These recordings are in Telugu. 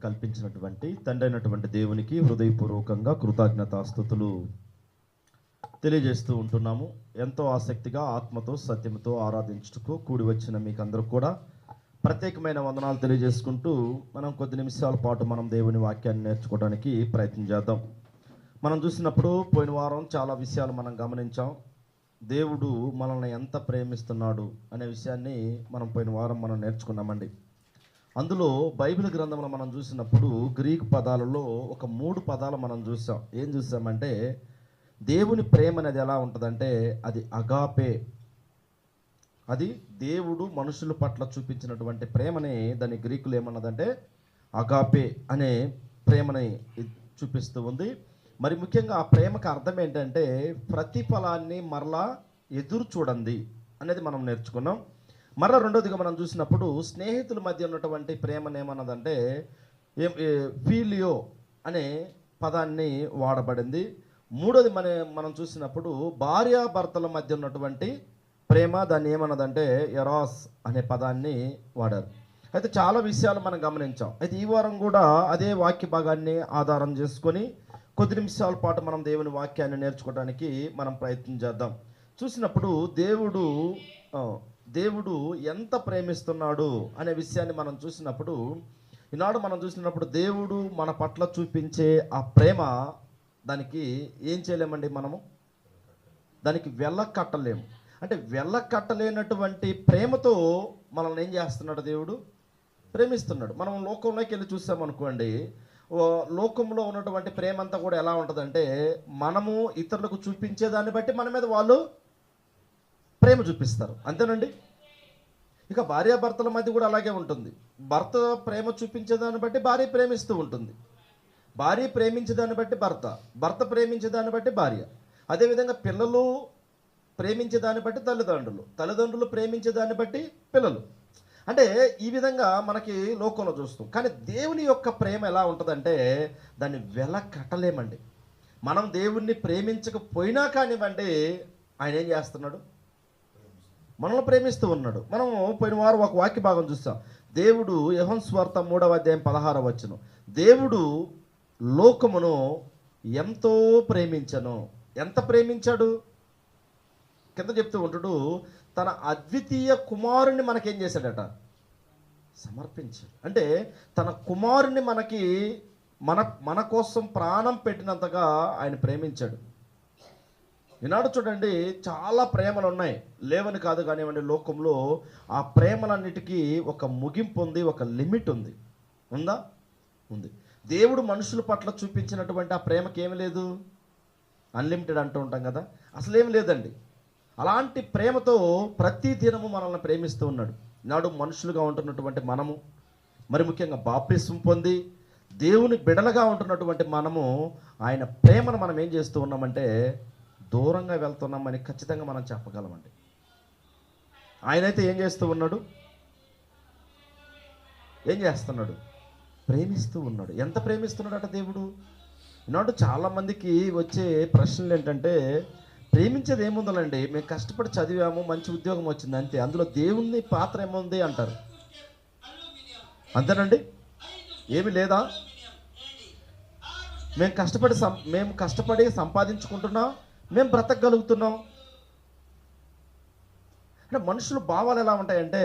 కల్పించినటువంటి తండ్రి అయినటువంటి దేవునికి హృదయపూర్వకంగా కృతజ్ఞతాస్తుతులు తెలియజేస్తూ ఉంటున్నాము. ఎంతో ఆసక్తిగా ఆత్మతో సత్యంతో ఆరాధించుటకు కూడి వచ్చిన మీకు అందరూ కూడా ప్రత్యేకమైన వందనాలు తెలియజేసుకుంటూ మనం కొద్ది నిమిషాల పాటు మనం దేవుని వాక్యాన్ని నేర్చుకోవడానికి ప్రయత్నం చేద్దాం. మనం చూసినప్పుడు పోయిన వారం చాలా విషయాలు మనం గమనించాం. దేవుడు మనల్ని ఎంత ప్రేమిస్తున్నాడు అనే విషయాన్ని మనం పోయిన వారం మనం నేర్చుకున్నామండి. అందులో బైబిల్ గ్రంథంలో మనం చూసినప్పుడు గ్రీకు పదాలలో ఒక 3 పదాలు మనం చూసాం. ఏం చూసామంటే దేవుని ప్రేమ అనేది ఎలా ఉంటుందంటే అది అగాపే. అది దేవుడు మనుషుల పట్ల చూపించినటువంటి ప్రేమని దాని గ్రీకులు ఏమన్నదంటే అగాపే అనే ప్రేమని చూపిస్తూ ఉంది. మరి ముఖ్యంగా ఆ ప్రేమకు అర్థం ఏంటంటే ప్రతిఫలాన్ని మరలా ఎదురు చూడండి అనేది మనం నేర్చుకున్నాం. మరలా రెండోదిగా మనం చూసినప్పుడు స్నేహితుల మధ్య ఉన్నటువంటి ప్రేమను ఏమన్నదంటే ఫీలియో అనే పదాన్ని వాడబడింది. మూడోది మనం చూసినప్పుడు భార్యాభర్తల మధ్య ఉన్నటువంటి ప్రేమ, దాన్ని ఏమన్నదంటే ఎరాస్ అనే పదాన్ని వాడారు. అయితే చాలా విషయాలు మనం గమనించాం. అయితే ఈ వారం కూడా అదే వాక్య భాగాన్ని ఆధారం చేసుకొని కొద్ది నిమిషాల పాటు మనం దేవుని వాక్యాన్ని నేర్చుకోవడానికి మనం ప్రయత్నం చేద్దాం. చూసినప్పుడు దేవుడు ఎంత ప్రేమిస్తున్నాడు అనే విషయాన్ని మనం చూసినప్పుడు ఈనాడు మనం చూసినప్పుడు దేవుడు మన పట్ల చూపించే ఆ ప్రేమ, దానికి ఏం చేయలేమండి, మనము దానికి వెళ్ళకట్టలేము. అంటే వెళ్ళకట్టలేనటువంటి ప్రేమతో మనల్ని ఏం చేస్తున్నాడు, దేవుడు ప్రేమిస్తున్నాడు. మనం లోకంలోకి వెళ్ళి చూసామనుకోండి, లోకంలో ఉన్నటువంటి ప్రేమ అంతా కూడా ఎలా ఉంటుందంటే మనము ఇతరులకు చూపించేదాన్ని బట్టి మన మీద వాళ్ళు ప్రేమ చూపిస్తారు, అంతేనండి. ఇక భార్యాభర్తల మధ్య కూడా అలాగే ఉంటుంది. భర్త ప్రేమ చూపించేదాన్ని బట్టి భార్య ప్రేమిస్తూ ఉంటుంది, భార్య ప్రేమించేదాన్ని బట్టి భర్త ప్రేమించేదాన్ని బట్టి భార్య, అదేవిధంగా పిల్లలు ప్రేమించేదాన్ని బట్టి తల్లిదండ్రులు ప్రేమించేదాన్ని బట్టి పిల్లలు. అంటే ఈ విధంగా మనకి లోకంలో చూస్తాం. కానీ దేవుని యొక్క ప్రేమ ఎలా ఉంటుందంటే దాన్ని వెల కట్టలేమండి. మనం దేవుణ్ణి ప్రేమించకపోయినా కానివ్వండి, ఆయన ఏం చేస్తున్నాడు, మనల్ని ప్రేమిస్తూ ఉన్నాడు. మనం పోయిన వారం ఒక వాక్య భాగం చూస్తాం. దేవుడు యోహాను సువార్త 3వ అధ్యాయం 16వ వచనం, దేవుడు లోకమును ఎంతో ప్రేమించను. ఎంత ప్రేమించాడు కింద చెప్తూ ఉంటాడు, తన అద్వితీయ కుమారుణ్ణి మనకేం చేశాడట, సమర్పించాడు. అంటే తన కుమారుణ్ణి మనకి మన కోసం ప్రాణం పెట్టినంతగా ఆయన ప్రేమించాడు. ఈనాడు చూడండి, చాలా ప్రేమలు ఉన్నాయి, లేవని కాదు కానివ్వండి. లోకంలో ఆ ప్రేమలన్నిటికీ ఒక ముగింపు ఉంది, ఒక లిమిట్ ఉంది. ఉందా? ఉంది. దేవుడు మనుషుల పట్ల చూపించినటువంటి ఆ ప్రేమకి ఏమి లేదు, అన్లిమిటెడ్ అంటూ ఉంటాం కదా, అసలేం లేదండి. అలాంటి ప్రేమతో ప్రతి దినము మనల్ని ప్రేమిస్తూ ఉన్నాడు. నాడు మనుషులుగా ఉంటున్నటువంటి మనము, మరి ముఖ్యంగా బాప్తిస్మం పొంది దేవుని బిడలగా ఉంటున్నటువంటి మనము ఆయన ప్రేమను మనం ఏం చేస్తూ ఉన్నామంటే దూరంగా వెళ్తున్నామని ఖచ్చితంగా మనం చెప్పగలమండి. ఆయనైతే ఏం చేస్తూ ఉన్నాడు, ఏం చేస్తున్నాడు, ప్రేమిస్తూ ఉన్నాడు. ఎంత ప్రేమిస్తున్నాడట దేవుడు. ఈనాడు చాలామందికి వచ్చే ప్రశ్నలు ఏంటంటే, ప్రేమించేది ఏముందండి, మేము కష్టపడి చదివాము, మంచి ఉద్యోగం వచ్చింది అంతే, అందులో దేవుని పాత్ర ఏముంది అంటారు. అంతేనండి, ఏమి లేదా, మేము కష్టపడి సంపాదించుకుంటున్నాం, మేము బ్రతకగలుగుతున్నాం. అంటే మనుషుల భావాలు ఎలా ఉంటాయంటే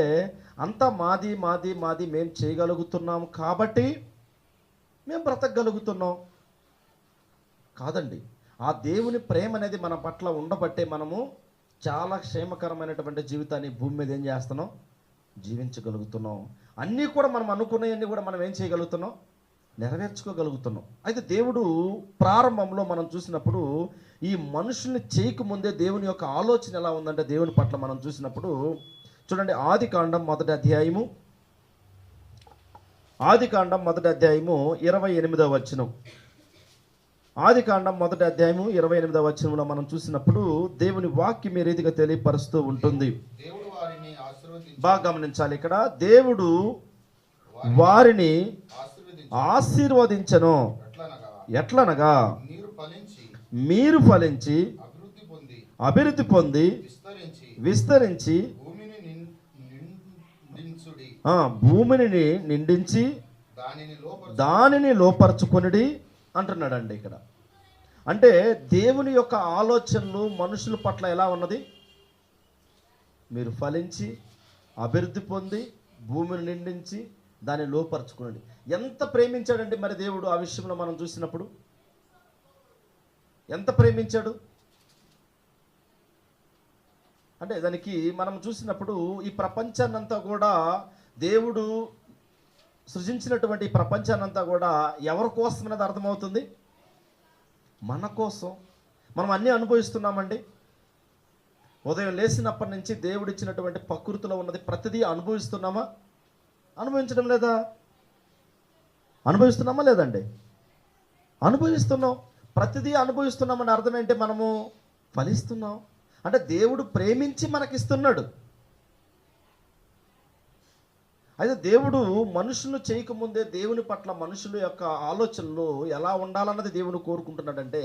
అంతా మాది మాది మాది, మేము చేయగలుగుతున్నాం కాబట్టి మేము బ్రతకగలుగుతున్నాం. కాదండి, ఆ దేవుని ప్రేమ అనేది మన పట్ల ఉండబట్టే మనము చాలా క్షేమకరమైనటువంటి జీవితాన్ని భూమి మీద ఏం చేస్తున్నాం, జీవించగలుగుతున్నాం. అన్నీ కూడా మనం అనుకునేవన్నీ కూడా మనం ఏం చేయగలుగుతున్నాం, నెరవేర్చుకోగలుగుతున్నాం. అయితే దేవుడు ప్రారంభంలో మనం చూసినప్పుడు ఈ మనుషుల్ని చేయకముందే దేవుని యొక్క ఆలోచన ఎలా ఉందంటే దేవుని పట్ల మనం చూసినప్పుడు చూడండి, ఆదికాండం మొదటి అధ్యాయము 28వ వచనం. ఆదికాండం మొదటి అధ్యాయము 28వ వచనంలో మనం చూసినప్పుడు దేవుని వాక్యం ఈ రీతిగా తెలియపరుస్తూ ఉంటుంది. బాగా గమనించాలి. ఇక్కడ దేవుడు వారిని ఆశీర్వదించను. ఎట్లనగా మీరు ఫలించి అభివృద్ధి పొంది విస్తరించి భూమిని నిండించి దానిని లోపరచుకొనిడి అంటున్నాడండి ఇక్కడ. అంటే దేవుని యొక్క ఆలోచనలు మనుషుల పట్ల ఎలా ఉన్నది? మీరు ఫలించి అభివృద్ధి పొంది భూమిని నిండించి దాన్ని లోపరచుకునండి. ఎంత ప్రేమించాడండి మరి దేవుడు ఆ విషయంలో మనం చూసినప్పుడు? ఎంత ప్రేమించాడు అంటే దానికి మనం చూసినప్పుడు ఈ ప్రపంచాన్నంతా కూడా దేవుడు సృజించినటువంటి ఈ ప్రపంచాన్నంతా కూడా ఎవరి కోసం అనేది అర్థమవుతుంది? మన కోసం. మనం అన్నీ అనుభవిస్తున్నామండి. ఉదయం లేచినప్పటి నుంచి దేవుడు ఇచ్చినటువంటి ప్రకృతిలో ఉన్నది ప్రతిదీ అనుభవిస్తున్నామా? అనుభవించడం లేదా? అనుభవిస్తున్నామా లేదండి? అనుభవిస్తున్నాం. ప్రతిదీ అనుభవిస్తున్నామని అర్థం ఏంటి? మనము ఫలిస్తున్నాం అంటే దేవుడు ప్రేమించి మనకిస్తున్నాడు. అయితే దేవుడు మనుషులు చేయకముందే దేవుని పట్ల మనుషుల యొక్క ఆలోచనలు ఎలా ఉండాలన్నది దేవుడు కోరుకుంటున్నాడంటే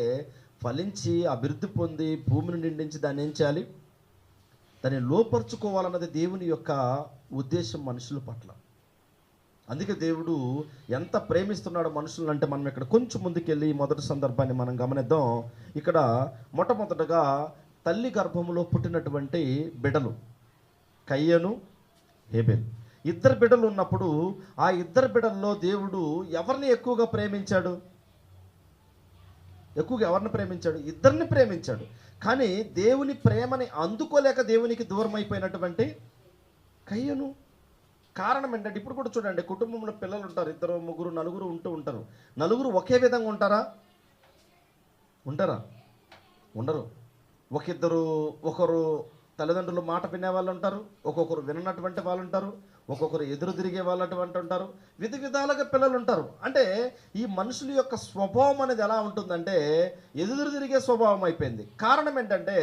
ఫలించి అభివృద్ధి పొంది భూమిని నిండించి దాన్ని ఏం చేయాలి? దాన్ని లోపరుచుకోవాలన్నది దేవుని యొక్క ఉద్దేశం మనుషుల పట్ల. అందుకే దేవుడు ఎంత ప్రేమిస్తున్నాడో మనుషులను అంటే మనం ఇక్కడ కొంచెం ముందుకెళ్ళి మొదటి సందర్భాన్ని మనం గమనిద్దాం. ఇక్కడ మొట్టమొదటగా తల్లి గర్భములో పుట్టినటువంటి బిడ్డలు కయ్యను హేబెలు, ఇద్దరు బిడ్డలు ఉన్నప్పుడు ఆ ఇద్దరు బిడ్డల్లో దేవుడు ఎవరిని ఎక్కువగా ప్రేమించాడు? ఎక్కువగా ఎవరిని ప్రేమించాడు? ఇద్దరిని ప్రేమించాడు. కానీ దేవుని ప్రేమని అందుకోలేక దేవునికి దూరం అయిపోయినటువంటి కయ్యను. కారణం ఏంటంటే ఇప్పుడు కూడా చూడండి, కుటుంబంలో పిల్లలు ఉంటారు, ఇద్దరు ముగ్గురు నలుగురు ఉంటూ ఉంటారు. నలుగురు ఒకే విధంగా ఉంటారా? ఉంటారా? ఉండరు. ఒకరు తల్లిదండ్రులు మాట వినే వాళ్ళు ఉంటారు, ఒక్కొక్కరు విననటువంటి వాళ్ళు ఉంటారు, ఒక్కొక్కరు ఎదురు తిరిగే వాళ్ళు అటువంటి ఉంటారు. విధాలుగా పిల్లలు ఉంటారు. అంటే ఈ మనుషుల యొక్క స్వభావం అనేది ఎలా ఉంటుందంటే ఎదురు తిరిగే స్వభావం అయిపోయింది. కారణం ఏంటంటే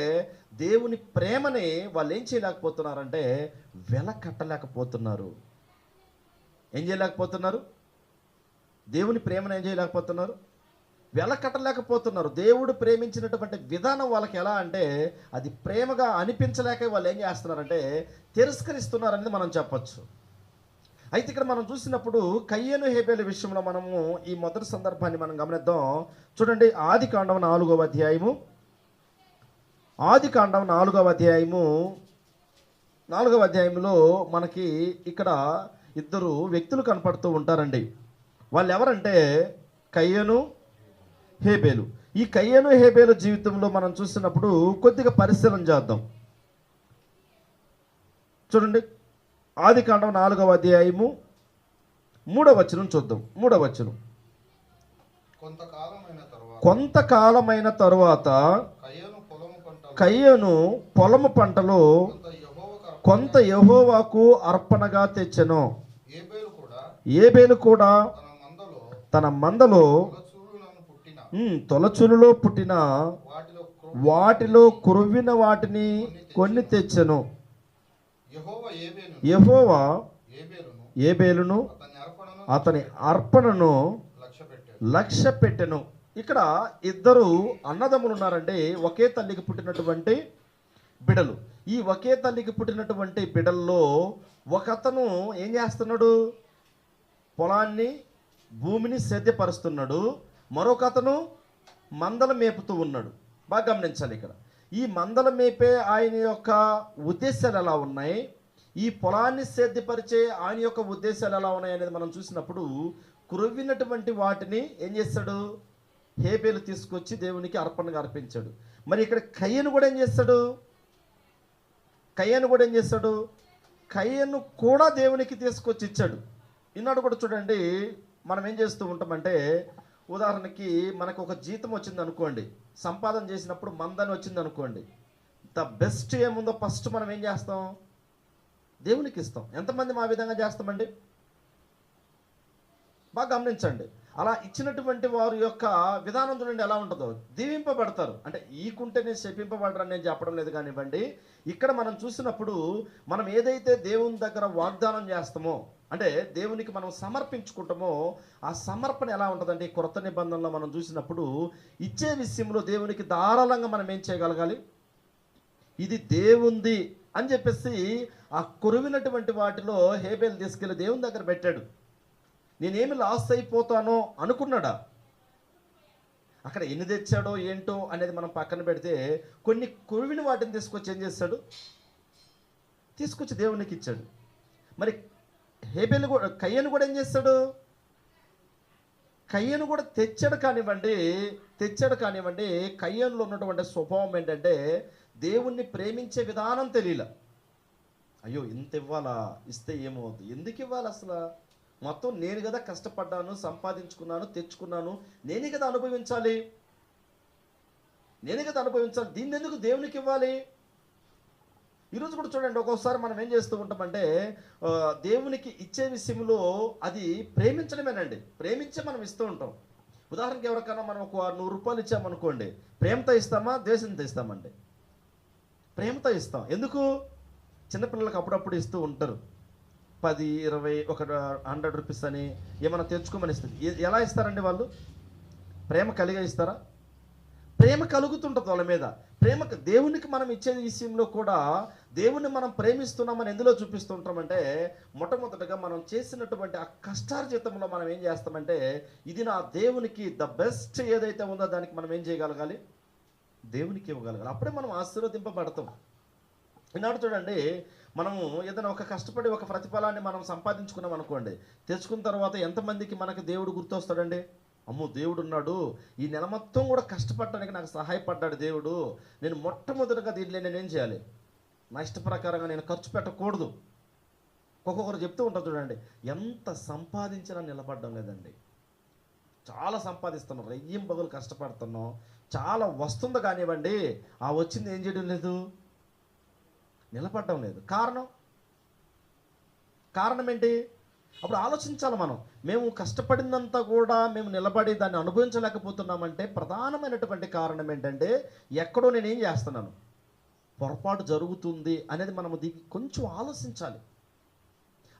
దేవుని ప్రేమని వాళ్ళు ఏం చేయలేకపోతున్నారంటే వెలకట్టలేకపోతున్నారు. ఏం చేయలేకపోతున్నారు? దేవుని ప్రేమను ఏం చేయలేకపోతున్నారు? వెలకట్టలేకపోతున్నారు. దేవుడు ప్రేమించినటువంటి విధానం వాళ్ళకి ఎలా అంటే అది ప్రేమగా అనిపించలేక వాళ్ళు ఏం చేస్తున్నారంటే తిరస్కరిస్తున్నారని మనం చెప్పచ్చు. అయితే ఇక్కడ మనం చూసినప్పుడు కయ్యను హేబెలు విషయంలో మనము ఈ మొదటి సందర్భాన్ని మనం గమనిద్దాం. చూడండి, ఆదికాండం 4వ అధ్యాయము, ఆదికాండం 4వ అధ్యాయము 4వ అధ్యాయంలో మనకి ఇక్కడ ఇద్దరు వ్యక్తులు కనపడుతూ ఉంటారండి. వాళ్ళు ఎవరంటే కయ్యను హేబెలు. ఈ కయ్యను హేబెలు జీవితంలో మనం చూసినప్పుడు కొద్దిగా పరిశీలన చేద్దాం. చూడండి, ఆదికాండం 4వ అధ్యాయము 3వ వచనం చూద్దాం. 3వ వచనం, కొంతకాలమైన తరువాత కయ్యను పొలము పంటలో కొంత యెహోవాకు అర్పణగా తెచ్చెను. ఏబేలు కూడా తన మందలో తొలచులులో పుట్టిన వాటిలో కురువిన వాటిని కొన్ని తెచ్చెను. యెహోవా ఏబేలును అతని అర్పణను లక్ష్య పెట్టెను. ఇక్కడ ఇద్దరు అన్నదమ్ములు ఉన్నారండి, ఒకే తల్లికి పుట్టినటువంటి బిడలు. ఈ ఒకే తల్లికి పుట్టినటువంటి బిడల్లో ఒకతను ఏం చేస్తున్నాడు? పొలాన్ని భూమిని సేద్యపరుస్తున్నాడు. మరొక అతను మందలు మేపుతూ ఉన్నాడు. బాగా గమనించాలి. ఇక్కడ ఈ మందలు మేపే ఆయన యొక్క ఉద్దేశాలు ఎలా ఉన్నాయి, ఈ పొలాన్ని సేద్యపరిచే ఆయన యొక్క ఉద్దేశాలు ఎలా ఉన్నాయి అనేది మనం చూసినప్పుడు కురువినటువంటి వాటిని ఏం చేస్తాడు? హేబెలు తీసుకొచ్చి దేవునికి అర్పణగా అర్పించాడు. మరి ఇక్కడ కయ్యను కూడా ఏం చేస్తాడు? కయ్యను కూడా దేవునికి తీసుకొచ్చి ఇచ్చాడు. ఈనాడు కూడా చూడండి, మనం ఏం చేస్తూ ఉంటామంటే ఉదాహరణకి మనకు ఒక జీతం వచ్చింది అనుకోండి, సంపాదన చేసినప్పుడు మందని వచ్చింది అనుకోండి, ద బెస్ట్ ఏముందో ఫస్ట్ మనం ఏం చేస్తాం? దేవునికి ఇస్తాం. ఎంతమంది మా విధంగా చేస్తామండి? బాగా గమనించండి. అలా ఇచ్చినటువంటి వారి యొక్క విధానం చూడండి ఎలా ఉంటుందో. దీవింపబడతారు అంటే ఈకుంటేనే శపింపబడరని నేను చెప్పడం లేదు కానివ్వండి. ఇక్కడ మనం చూసినప్పుడు మనం ఏదైతే దేవుని దగ్గర వాగ్దానం చేస్తామో అంటే దేవునికి మనం సమర్పించుకుంటామో ఆ సమర్పణ ఎలా ఉంటుందంటే కొత్త నిబంధనలో మనం చూసినప్పుడు ఇచ్చే విషయంలో దేవునికి ధారాళంగా మనం ఏం చేయగలగాలి? ఇది దేవుంది అని చెప్పేసి ఆ కురువినటువంటి వాటిలో హేబెలు తీసుకెళ్ళి దేవుని దగ్గర పెట్టాడు. నేనేమి లాస్ అయిపోతానో అనుకున్నాడా? అక్కడ ఎన్ని తెచ్చాడో ఏంటో అనేది మనం పక్కన పెడితే, కొన్ని కురివిన వాటిని తీసుకొచ్చి ఏం చేస్తాడు? తీసుకొచ్చి దేవునికి ఇచ్చాడు. మరి హేబెలు కూడా, కయ్యను కూడా ఏం చేస్తాడు? కయ్యను కూడా తెచ్చాడు కానివ్వండి. కయ్యనులో ఉన్నటువంటి స్వభావం ఏంటంటే దేవుణ్ణి ప్రేమించే విధానం తెలియల. అయ్యో ఇంత ఇవ్వాలా, ఇస్తే ఏమవుతుంది, ఎందుకు ఇవ్వాలి అసలు, మొత్తం నేను కదా కష్టపడ్డాను, సంపాదించుకున్నాను, తెచ్చుకున్నాను, నేనే కదా అనుభవించాలి, దీన్ని ఎందుకు దేవునికి ఇవ్వాలి? ఈరోజు కూడా చూడండి, ఒక్కోసారి మనం ఏం చేస్తూ ఉంటామంటే దేవునికి ఇచ్చే విషయంలో అది ప్రేమించడమేనండి, ప్రేమించే మనం ఇస్తూ ఉంటాం. ఉదాహరణకి ఎవరికైనా మనం ఒక 100 రూపాయలు ఇచ్చామనుకోండి, ప్రేమతో ఇస్తామా, ద్వేషంతో ఇస్తామండి? ప్రేమతో ఇస్తాం. ఎందుకు? చిన్నపిల్లలకు అప్పుడప్పుడు ఇస్తూ ఉంటారు, 10, 20, ఒక 100 రూపీస్ అని ఏమైనా తెచ్చుకోమని ఇస్తుంది. ఎలా ఇస్తారండి వాళ్ళు? ప్రేమ కలిగా ఇస్తారా? ప్రేమ కలుగుతుంటుంది వాళ్ళ మీద. దేవునికి మనం ఇచ్చే విషయంలో కూడా దేవుణ్ణి మనం ప్రేమిస్తున్నామని ఎందులో చూపిస్తుంటామంటే, మొట్టమొదటిగా మనం చేసినటువంటి ఆ కష్టార్జితంలో మనం ఏం చేస్తామంటే, ఇది నా దేవునికి ద బెస్ట్ ఏదైతే ఉందో దానికి మనం ఏం చేయగలగాలి? దేవునికి ఇవ్వగలగాలి. అప్పుడే మనం ఆశీర్వదింపబడతాం. ఈనాడు చూడండి, మనము ఏదైనా ఒక కష్టపడి ఒక ప్రతిఫలాన్ని మనం సంపాదించుకున్నాం అనుకోండి, తెచ్చుకున్న తర్వాత ఎంతమందికి మనకు దేవుడు గుర్తొస్తాడండి? అమ్మో దేవుడు ఉన్నాడు, ఈ నెల మొత్తం కూడా కష్టపడడానికి నాకు సహాయపడ్డాడు దేవుడు, నేను మొట్టమొదటిగా దీంట్లో నేనేం చేయాలి? నా ఇష్ట ప్రకారంగా నేను ఖర్చు పెట్టకూడదు. ఒక్కొక్కరు చెప్తూ ఉంటారు చూడండి, ఎంత సంపాదించినా నిలబడడం లేదండి. చాలా సంపాదిస్తున్నాం, రెయ్యం బదులు కష్టపడుతున్నాం, చాలా వస్తుంది కానివ్వండి, ఆ వచ్చింది ఏం చేయడం లేదు, నిలబడడం లేదు. కారణం ఏంటి? అప్పుడు ఆలోచించాలి మనం. మేము కష్టపడినంత కూడా మేము నిలబడి దాన్ని అనుభవించలేకపోతున్నామంటే ప్రధానమైనటువంటి కారణం ఏంటంటే, ఎక్కడో నేనేం చేస్తున్నాను, పొరపాటు జరుగుతుంది అనేది మనము కొంచెం ఆలోచించాలి.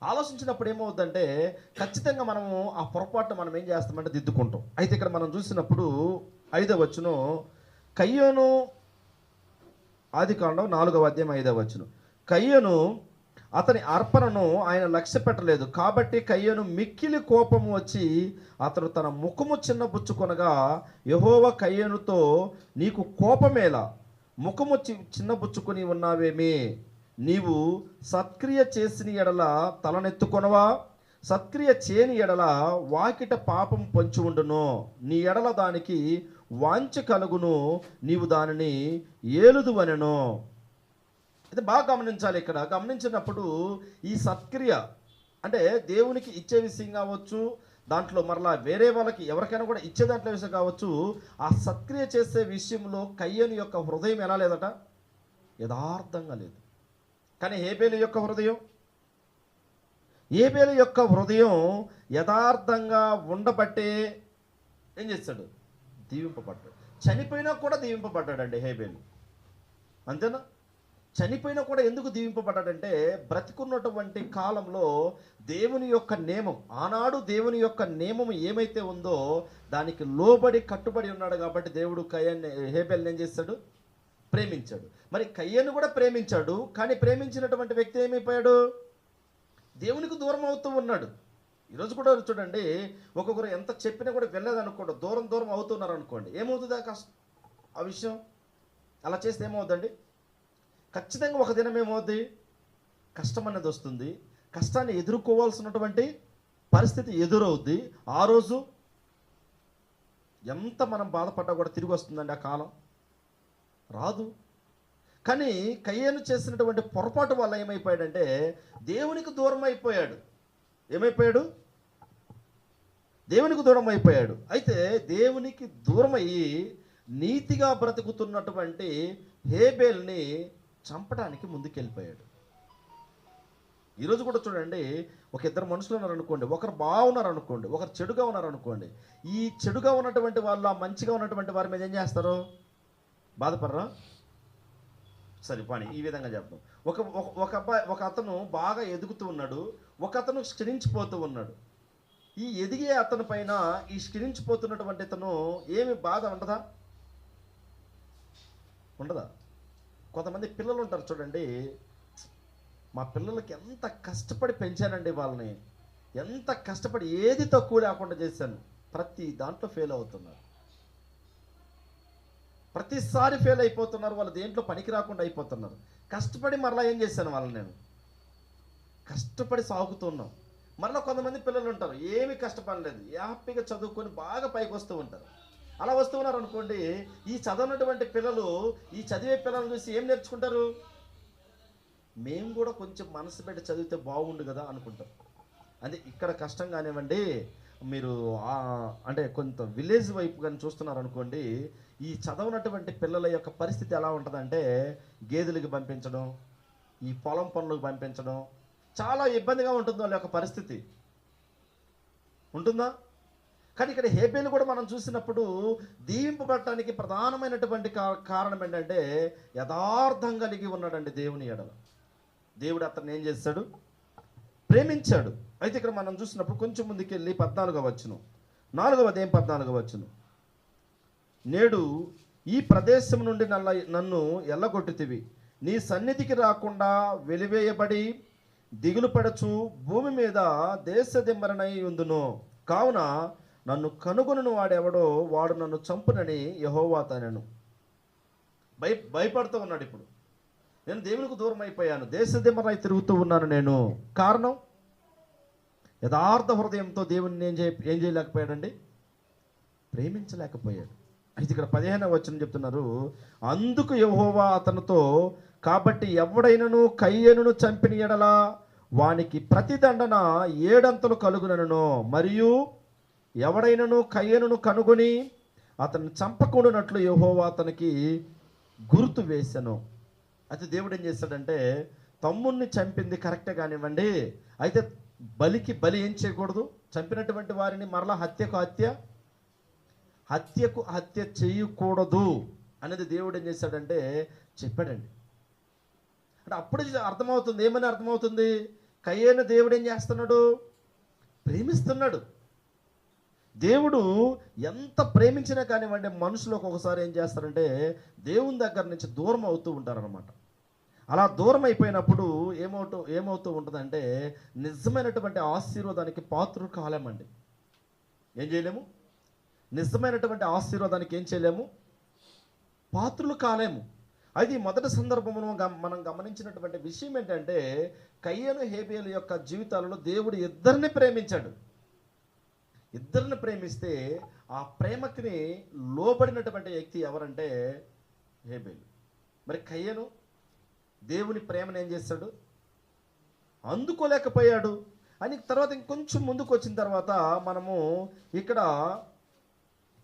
ఆలోచించినప్పుడు ఏమవుతుందంటే ఖచ్చితంగా మనము ఆ పొరపాటు మనం ఏం చేస్తామంటే దిద్దుకుంటాం. అయితే ఇక్కడ మనం చూసినప్పుడు 5వ వచనం, కయ్యోను, ఆదికాండం 4వ అధ్యాయం 5వ వచనం, కయ్యోను అతని అర్పణను ఆయన లక్ష్య పెట్టలేదు కాబట్టి కయ్యోను మిక్కిలి కోపము వచ్చి అతడు తన ముఖము చిన్నబుచ్చుకొనగా, యెహోవా కయ్యోనుతో, నీకు కోపమేలా, ముఖము చిన్నబుచ్చుకొని ఉన్నావేమి, నీవు సత్క్రియ చేసిన ఎడల తలనెత్తుకొనవా, సత్క్రియ చేయని ఎడల వాకిట పాపం పొంచి ఉండును, నీ ఎడల దానికి వాంఛ కలుగును, నీవు దానిని ఏలుదువనెను. అయితే బాగా గమనించాలి. ఇక్కడ గమనించినప్పుడు ఈ సత్క్రియ అంటే దేవునికి ఇచ్చే విషయం కావచ్చు, దాంట్లో మరలా వేరే వాళ్ళకి ఎవరికైనా కూడా ఇచ్చే దాంట్లో విషయం కావచ్చు, ఆ సత్క్రియ చేసే విషయంలో కయ్యను యొక్క హృదయం ఎలా లేదట? యథార్థంగా లేదు. కానీ హేబేలు యొక్క హృదయం యథార్థంగా ఉండబట్టే ఏం చేస్తాడు? దీవింపబడ్డాడు. చనిపోయినా కూడా దీవింపబడ్డాడండి హేబేలు. అంతేనా? చనిపోయినా కూడా ఎందుకు దీవింపబడ్డాడంటే, బ్రతికున్నటువంటి కాలంలో దేవుని యొక్క నియమం, ఆనాడు దేవుని యొక్క నియమం ఏమైతే ఉందో దానికి లోబడి కట్టుబడి ఉన్నాడు కాబట్టి దేవుడు హేబేల్ని ఏం చేస్తాడు? ప్రేమించాడు. మరి కయ్యను కూడా ప్రేమించాడు, కానీ ప్రేమించినటువంటి వ్యక్తి ఏమైపోయాడు? దేవునికి దూరం అవుతూ ఉన్నాడు. ఈరోజు కూడా చూడండి, ఒక్కొక్కరు ఎంత చెప్పినా కూడా వెళ్ళలేదనుకోండి, దూరం అవుతున్నారు అనుకోండి, ఏమవుతుంది ఆ విషయం? అలా చేస్తే ఏమవుతుందండి? ఖచ్చితంగా ఒక దినం ఏమవుద్ది? కష్టం అనేది వస్తుంది, కష్టాన్ని ఎదుర్కోవాల్సినటువంటి పరిస్థితి ఎదురవుద్ది. ఆ రోజు ఎంత మనం బాధపడ్డా కూడా తిరిగి వస్తుందండి ఆ కాలం? రాదు. కానీ కయ్యను చేసినటువంటి పొరపాటు వల్ల ఏమైపోయాడంటే దేవునికి దూరం అయిపోయాడు. దేవునికి దూరం అయిపోయాడు. అయితే దేవునికి దూరమయ్యి నీతిగా బ్రతుకుతున్నటువంటి హేబేల్ని చంపడానికి ముందుకెళ్ళిపోయాడు. ఈరోజు కూడా చూడండి, ఒక ఇద్దరు మనుషులు ఉన్నారనుకోండి, ఒకరు బాగున్నారు అనుకోండి, ఒకరు చెడుగా ఉన్నారనుకోండి, ఈ చెడుగా ఉన్నటువంటి వాళ్ళు మంచిగా ఉన్నటువంటి వారి మీద ఏం చేస్తారు? బాధపడరా? సరే పని ఈ విధంగా చెప్తాం. ఒక అతను బాగా ఎదుగుతూ ఉన్నాడు, ఒక అతను క్షీణించిపోతూ ఉన్నాడు. ఈ ఎదిగే అతని పైన ఈ క్షీణించిపోతున్నటువంటి ఇతను ఏమి బాధ ఉండదా? కొంతమంది పిల్లలు ఉంటారు చూడండి, మా పిల్లలకి ఎంత కష్టపడి పెంచానండి వాళ్ళని, ఎంత కష్టపడి ఏది తక్కువ లేకుండా చేశాను, ప్రతి దాంట్లో ఫెయిల్ అవుతున్నారు. ప్రతిసారి ఫెయిల్ అయిపోతున్నారు. వాళ్ళు దేంట్లో పనికి రాకుండా అయిపోతున్నారు. కష్టపడి మరలా ఏం చేశాను వాళ్ళని, నేను కష్టపడి సాగుతున్నాం. మరలా కొంతమంది పిల్లలు ఉంటారు, ఏమి కష్టపడలేదు, హ్యాపీగా చదువుకొని బాగా పైకి వస్తూ ఉంటారు. అలా వస్తూ ఉన్నారు అనుకోండి, ఈ చదవనటువంటి పిల్లలు ఈ చదివే పిల్లలను చూసి ఏం నేర్చుకుంటారు, మేము కూడా కొంచెం మనసు పెట్టి చదివితే బాగుండు కదా అనుకుంటారు. అంటే ఇక్కడ కష్టం కానివ్వండి, మీరు అంటే కొంత విలేజ్ వైపు కానీ చూస్తున్నారు అనుకోండి, ఈ చదవనటువంటి పిల్లల యొక్క పరిస్థితి ఎలా ఉంటుందంటే, గేదెలకు పంపించడం, ఈ పొలం పనులకు పంపించడం చాలా ఇబ్బందిగా ఉంటుంది. వాళ్ళ యొక్క పరిస్థితి ఉంటుందా? కానీ ఇక్కడ హేబేలు కూడా మనం చూసినప్పుడు దీవింపబడటానికి ప్రధానమైనటువంటి కారణం ఏంటంటే, యథార్థం కలిగి ఉన్నాడండి దేవుని ఎడల. దేవుడు అతన్ని ఏం చేశాడు, ప్రేమించాడు. అయితే ఇక్కడ మనం చూసినప్పుడు కొంచెం ముందుకెళ్ళి 14వ వచనం, 4వ అధ్యాయం 14వ వచనం. నేడు ఈ ప్రదేశం నుండి నన్ను ఎల్లగొట్టుతివి, నీ సన్నిధికి రాకుండా వెలివేయబడి దిగులు పడచు భూమి మీద దేశదిమ్మరనై ఉందును. కావున నన్ను కనుగొనను వాడెవడో వాడు నన్ను చంపునని యెహోవా తనెను. భయపడుతూ ఉన్నాడు. ఇప్పుడు నేను దేవునికి దూరం అయిపోయాను, దేశదిమ్మరై తిరుగుతూ ఉన్నాను నేను. కారణం, యథార్థ హృదయంతో దేవుని ఏం చేయలేకపోయాడండి, ప్రేమించలేకపోయాడు. అయితే ఇక్కడ 15వ వచనం చెప్తున్నారు, అందుకు యెహోవా అతనితో, కాబట్టి ఎవడైనను కయ్యనును చంపిన ఎడల వానికి ప్రతిదండన 7 అంతలు కలుగునను, మరియు ఎవడైనను కయ్యనును కనుగొని అతన్ని చంపకుండానట్లు యెహోవా అతనికి గుర్తు వేశాను. అయితే దేవుడు ఏం చేశాడంటే, తమ్ముణ్ణి చంపింది కరెక్టే కానివ్వండి, అయితే బలికి బలి ఏం చేయకూడదు, చంపినటువంటి వారిని మరలా హత్యకు హత్య చేయకూడదు అనేది దేవుడు ఏం చేశాడంటే చెప్పాడండి. అంటే అప్పుడు అర్థమవుతుంది, ఏమని అర్థమవుతుంది, కయ్యేను దేవుడు ఏం చేస్తున్నాడు, ప్రేమిస్తున్నాడు. దేవుడు ఎంత ప్రేమించినా కానివ్వండి, మనుషులు ఒక్కొక్కసారి ఏం చేస్తారంటే దేవుని దగ్గర నుంచి దూరం అవుతూ ఉంటారనమాట. అలా దూరం అయిపోయినప్పుడు ఏమవుతూ ఉంటుందంటే, నిజమైనటువంటి ఆశీర్వాదానికి పాత్రలు కాలేమండి. ఏం చేయలేము, నిజమైనటువంటి ఆశీర్వాదానికి ఏం చేయలేము, పాత్రలు కాలేము. అది మొదటి సందర్భంలో మనం గమనించినటువంటి విషయం ఏంటంటే, కయ్యను హేబేలు యొక్క జీవితాలలో దేవుడు ఇద్దరిని ప్రేమించాడు. ఇద్దరిని ప్రేమిస్తే ఆ ప్రేమకి లోబడినటువంటి వ్యక్తి ఎవరంటే హేబేలు. మరి కయ్యను దేవుని ప్రేమను ఏం చేశాడు, అందుకోలేకపోయాడు. అని తర్వాత ఇంకొంచెం ముందుకు వచ్చిన తర్వాత మనము ఇక్కడ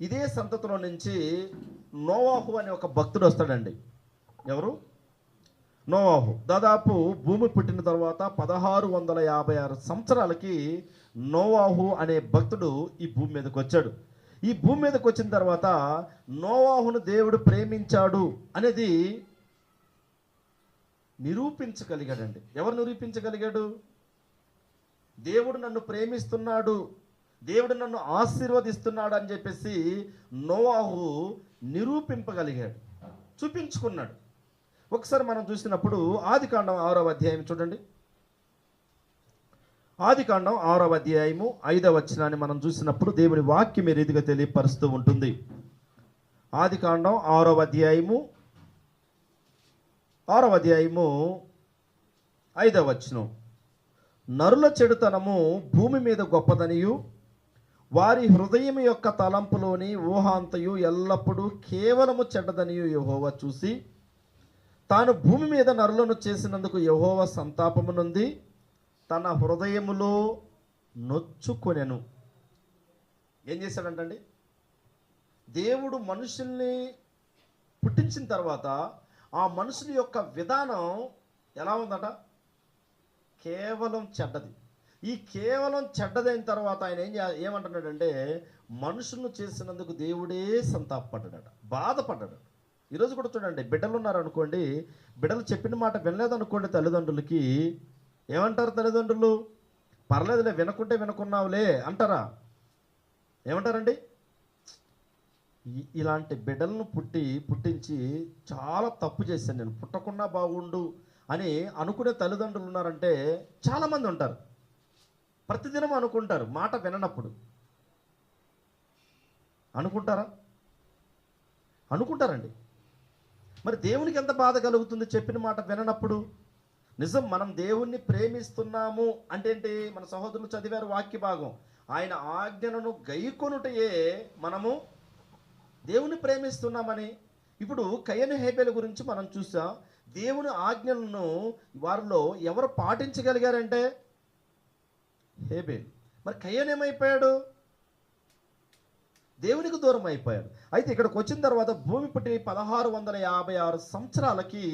ఇదే సంతతిలో నుంచి నోవాహు అనే ఒక భక్తుడు వస్తాడండి. ఎవరు? నోవాహు. దాదాపు భూమి పుట్టిన తర్వాత 1656 సంవత్సరాలకి నోవాహు అనే భక్తుడు ఈ భూమి మీదకి వచ్చాడు. ఈ భూమి మీదకి వచ్చిన తర్వాత నోవాహును దేవుడు ప్రేమించాడు అనేది నిరూపించగలిగాడండి. ఎవరు నిరూపించగలిగాడు? దేవుడు నన్ను ప్రేమిస్తున్నాడు, దేవుడు నన్ను ఆశీర్వదిస్తున్నాడు అని చెప్పేసి నోవాహు నిరూపింపగలిగాడు, చూపించుకున్నాడు. ఒకసారి మనం చూసినప్పుడు ఆదికాండం 6వ అధ్యాయం చూడండి. ఆదికాండం 6వ అధ్యాయము 5వ వచనాన్ని మనం చూసినప్పుడు దేవుని వాక్యం ఈ రీతిగా తెలియపరుస్తూ ఉంటుంది. ఆదికాండం 6వ అధ్యాయము 5వ వచనం. నరుల చెడుతనము భూమి మీద గొప్పదనియు వారి హృదయం యొక్క తలంపులోని ఊహాంతయు ఎల్లప్పుడూ కేవలము చెడ్డదనియు యెహోవా చూసి తాను భూమి మీద నరులను చేసినందుకు యెహోవా సంతాపము నొంది తన హృదయములో నొచ్చుకొనెను. ఏం చేశాడంటండి, దేవుడు మనుషుల్ని పుట్టించిన తర్వాత ఆ మనుషుల యొక్క విధానం ఎలా ఉందట, కేవలం చెడ్డది. ఈ కేవలం చెడ్డదైన తర్వాత ఆయన ఏమంటున్నాడంటే, మనుషులను చేసినందుకు దేవుడే సంతాపపడ్డాడట, బాధపడ్డాడు. ఈరోజు కూడా చూడండి, బిడ్డలు ఉన్నారనుకోండి, బిడ్డలు చెప్పిన మాట వినలేదనుకోండి, తల్లిదండ్రులకి ఏమంటారు తల్లిదండ్రులు? పర్లేదులే, వినకుంటే వినకున్నావులే అంటారా? ఏమంటారండి? ఇలాంటి బిడ్డలను పుట్టించి చాలా తప్పు చేశాను నేను, పుట్టకుండా బాగుండు అని అనుకునే తల్లిదండ్రులు ఉన్నారంటే చాలామంది ఉంటారు. ప్రతిదినం అనుకుంటారు మాట విననప్పుడు. అనుకుంటారా? అనుకుంటారండి. మరి దేవునికి ఎంత బాధ కలుగుతుంది చెప్పిన మాట విననప్పుడు? నిజం, మనం దేవుణ్ణి ప్రేమిస్తున్నాము అంటే ఏంటి? మన సహోదరులు చదివారు వాక్య భాగం, ఆయన ఆజ్ఞలను గైకొనుటయే మనము దేవుని ప్రేమిస్తున్నామని. ఇప్పుడు కయను హేబెలు గురించి మనం చూసాం. దేవుని ఆజ్ఞలను వారిలో ఎవరు పాటించగలిగారంటే హేబెలు. మరి కయను ఏమైపోయాడు? దేవునికి దూరం అయిపోయాడు. అయితే ఇక్కడికి వచ్చిన తర్వాత భూమి పుట్టి 1656 సంవత్సరాలకి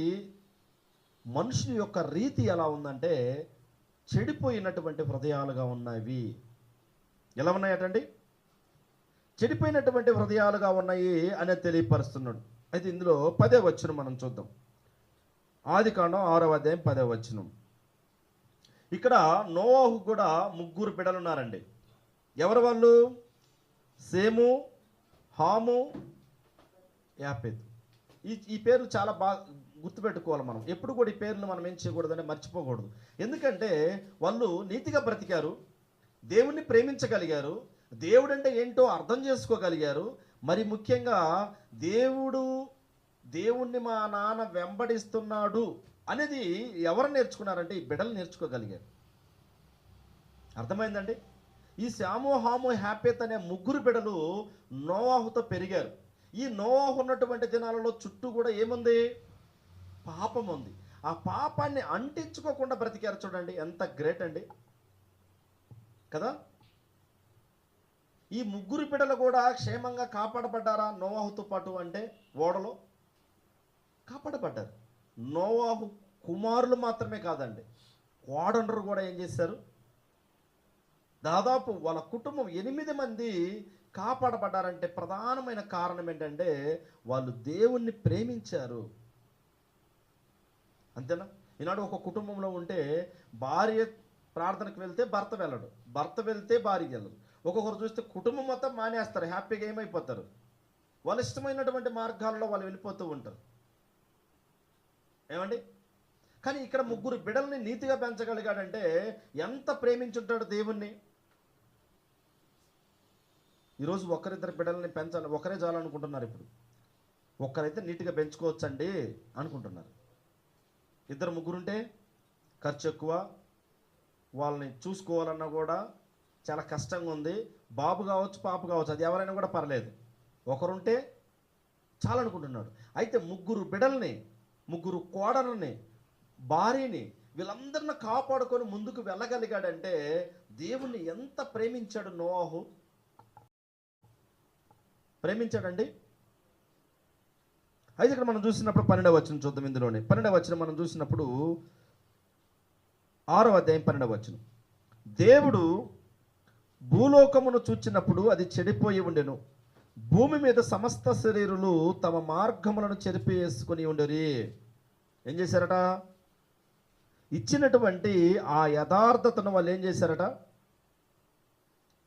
మనుషుని యొక్క రీతి ఎలా ఉందంటే చెడిపోయినటువంటి హృదయాలుగా ఉన్నవి. ఎలా ఉన్నాయటండి? చెడిపోయినటువంటి హృదయాలుగా ఉన్నాయి అనేది తెలియపరుస్తున్నాడు. అయితే ఇందులో 10వ వచనం మనం చూద్దాం. ఆదికాండం 6వ అధ్యాయం 10వ వచనం. ఇక్కడ నోవాహు కూడా 3 బిడ్డలు ఉన్నారండి. ఎవరు వాళ్ళు? సేము, హాము, యాపెతు. ఈ పేర్లు చాలా బాగా గుర్తుపెట్టుకోవాలి. మనం ఎప్పుడు కూడా ఈ పేర్లు మనం ఏం చేయకూడదని మర్చిపోకూడదు. ఎందుకంటే వాళ్ళు నీతిగా బ్రతికారు, దేవుణ్ణి ప్రేమించగలిగారు, దేవుడు అంటే ఏంటో అర్థం చేసుకోగలిగారు. మరి ముఖ్యంగా దేవుణ్ణి మా నాన్న వెంబడిస్తున్నాడు అనేది ఎవరు నేర్చుకున్నారంటే ఈ బిడ్డలు నేర్చుకోగలిగారు. అర్థమైందండి? ఈ శాము, హాము, హ్యాపెత్ అనే 3 బిడ్డలు నోవాహుతో పెరిగారు. ఈ నోవాహు ఉన్నటువంటి దినాలలో చుట్టూ కూడా ఏముంది? పాపం ఉంది. ఆ పాపాన్ని అంటించుకోకుండా బ్రతికారు. చూడండి ఎంత గ్రేట్ అండి కదా. ఈ 3 బిడ్డలు కూడా క్షేమంగా కాపాడబడ్డారా నోవాహుతో పాటు అంటే? ఓడలో కాపాడబడ్డారు. నోవాహు కుమారులు మాత్రమే కాదండి, కోడనరు కూడా ఏం చేశారు? దాదాపు వాళ్ళ కుటుంబం 8 మంది కాపాడబడ్డారంటే ప్రధానమైన కారణం ఏంటంటే వాళ్ళు దేవుణ్ణి ప్రేమించారు. అంతేనా? ఈనాడు ఒక కుటుంబంలో ఉంటే భార్య ప్రార్థనకు వెళ్తే భర్త వెళ్ళడు, భర్త వెళ్తే భార్య వెళ్ళదు. ఒక్కొక్కరు చూస్తే కుటుంబం మొత్తం మానేస్తారు, హ్యాపీగా ఏమైపోతారు? వాళ్ళ ఇష్టమైనటువంటి మార్గాల్లో వాళ్ళు వెళ్ళిపోతూ ఉంటారు. ఏమండి? కానీ ఇక్కడ 3 బిడ్డల్ని నీతిగా పెంచగలిగాడంటే ఎంత ప్రేమించుంటాడు దేవుణ్ణి. ఈరోజు ఒకరిద్దరు బిడ్డల్ని పెంచాలి, ఒకరే చాలనుకుంటున్నారు. ఇప్పుడు ఒక్కరైతే నీట్గా పెంచుకోవచ్చండి అనుకుంటున్నారు. 2-3 ఉంటే ఖర్చు ఎక్కువ, వాళ్ళని చూసుకోవాలన్నా కూడా చాలా కష్టంగా ఉంది. బాబు కావచ్చు, పాప కావచ్చు, అది ఎవరైనా కూడా పర్లేదు, ఒకరుంటే చాలనుకుంటున్నాడు. అయితే 3 బిడ్డల్ని, 3 కోడలని, భార్యని, వీళ్ళందరిని కాపాడుకొని ముందుకు వెళ్ళగలిగాడంటే దేవుణ్ణి ఎంత ప్రేమించాడు నోవాహు. ప్రేమించాడండి. అయితే ఇక్కడ మనం చూసినప్పుడు 12వ వచనం చూద్దాం. ఇందులోనే 12వ వచనం మనం చూసినప్పుడు 6వ అధ్యాయం 12వ వచనం. దేవుడు భూలోకమును చూచినప్పుడు అది చెడిపోయి ఉండెను, భూమి మీద సమస్త శరీరులు తమ మార్గములను చెరిపేసుకుని ఉండరి. ఏం చేశారట? ఇచ్చినటువంటి ఆ యథార్థతను వాళ్ళు ఏం చేశారట?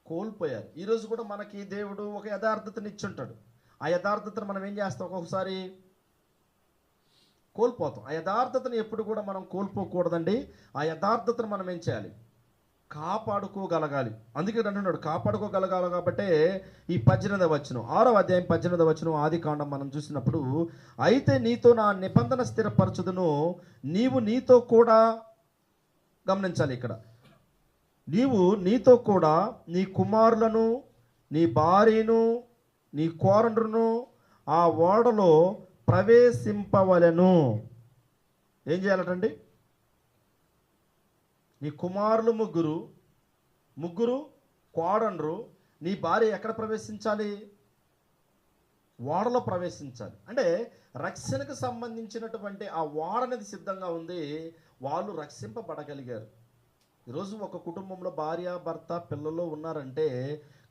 కోల్పోయారు. ఈరోజు కూడా మనకి దేవుడు ఒక యథార్థతను ఇచ్చుంటాడు. ఆ యథార్థతను మనం ఏం చేస్తాం? ఒక్కొక్కసారి కోల్పోతాం. ఆ యథార్థతను ఎప్పుడు కూడా మనం కోల్పోకూడదండి. ఆ యథార్థతను మనం ఏం చేయాలి? కాపాడుకోగలగాలి. అందుకే అంటున్నాడు కాపాడుకోగలగాలి. కాబట్టి ఈ 18వ వచనం, 6వ అధ్యాయం 18వ వచనం ఆదికాండం మనం చూసినప్పుడు, అయితే నీతో నా నిబంధన స్థిరపరచుదును, నీవు నీతో కూడా, గమనించాలి ఇక్కడ, నీవు నీతో కూడా నీ కుమారులను, నీ భార్యను, నీ కోరండ్రును ఆ ఓడలో ప్రవేశింపవలెను. ఏం చేయాలటండి? నీ కుమారులు 3 కోడండ్రు, నీ భార్య ఎక్కడ ప్రవేశించాలి? ఓడలో ప్రవేశించాలి. అంటే రక్షణకు సంబంధించినటువంటి ఆ ఓడ అనేది సిద్ధంగా ఉంది, వాళ్ళు రక్షింపబడగలిగారు. ఈరోజు ఒక కుటుంబంలో భార్య, భర్త, పిల్లలు ఉన్నారంటే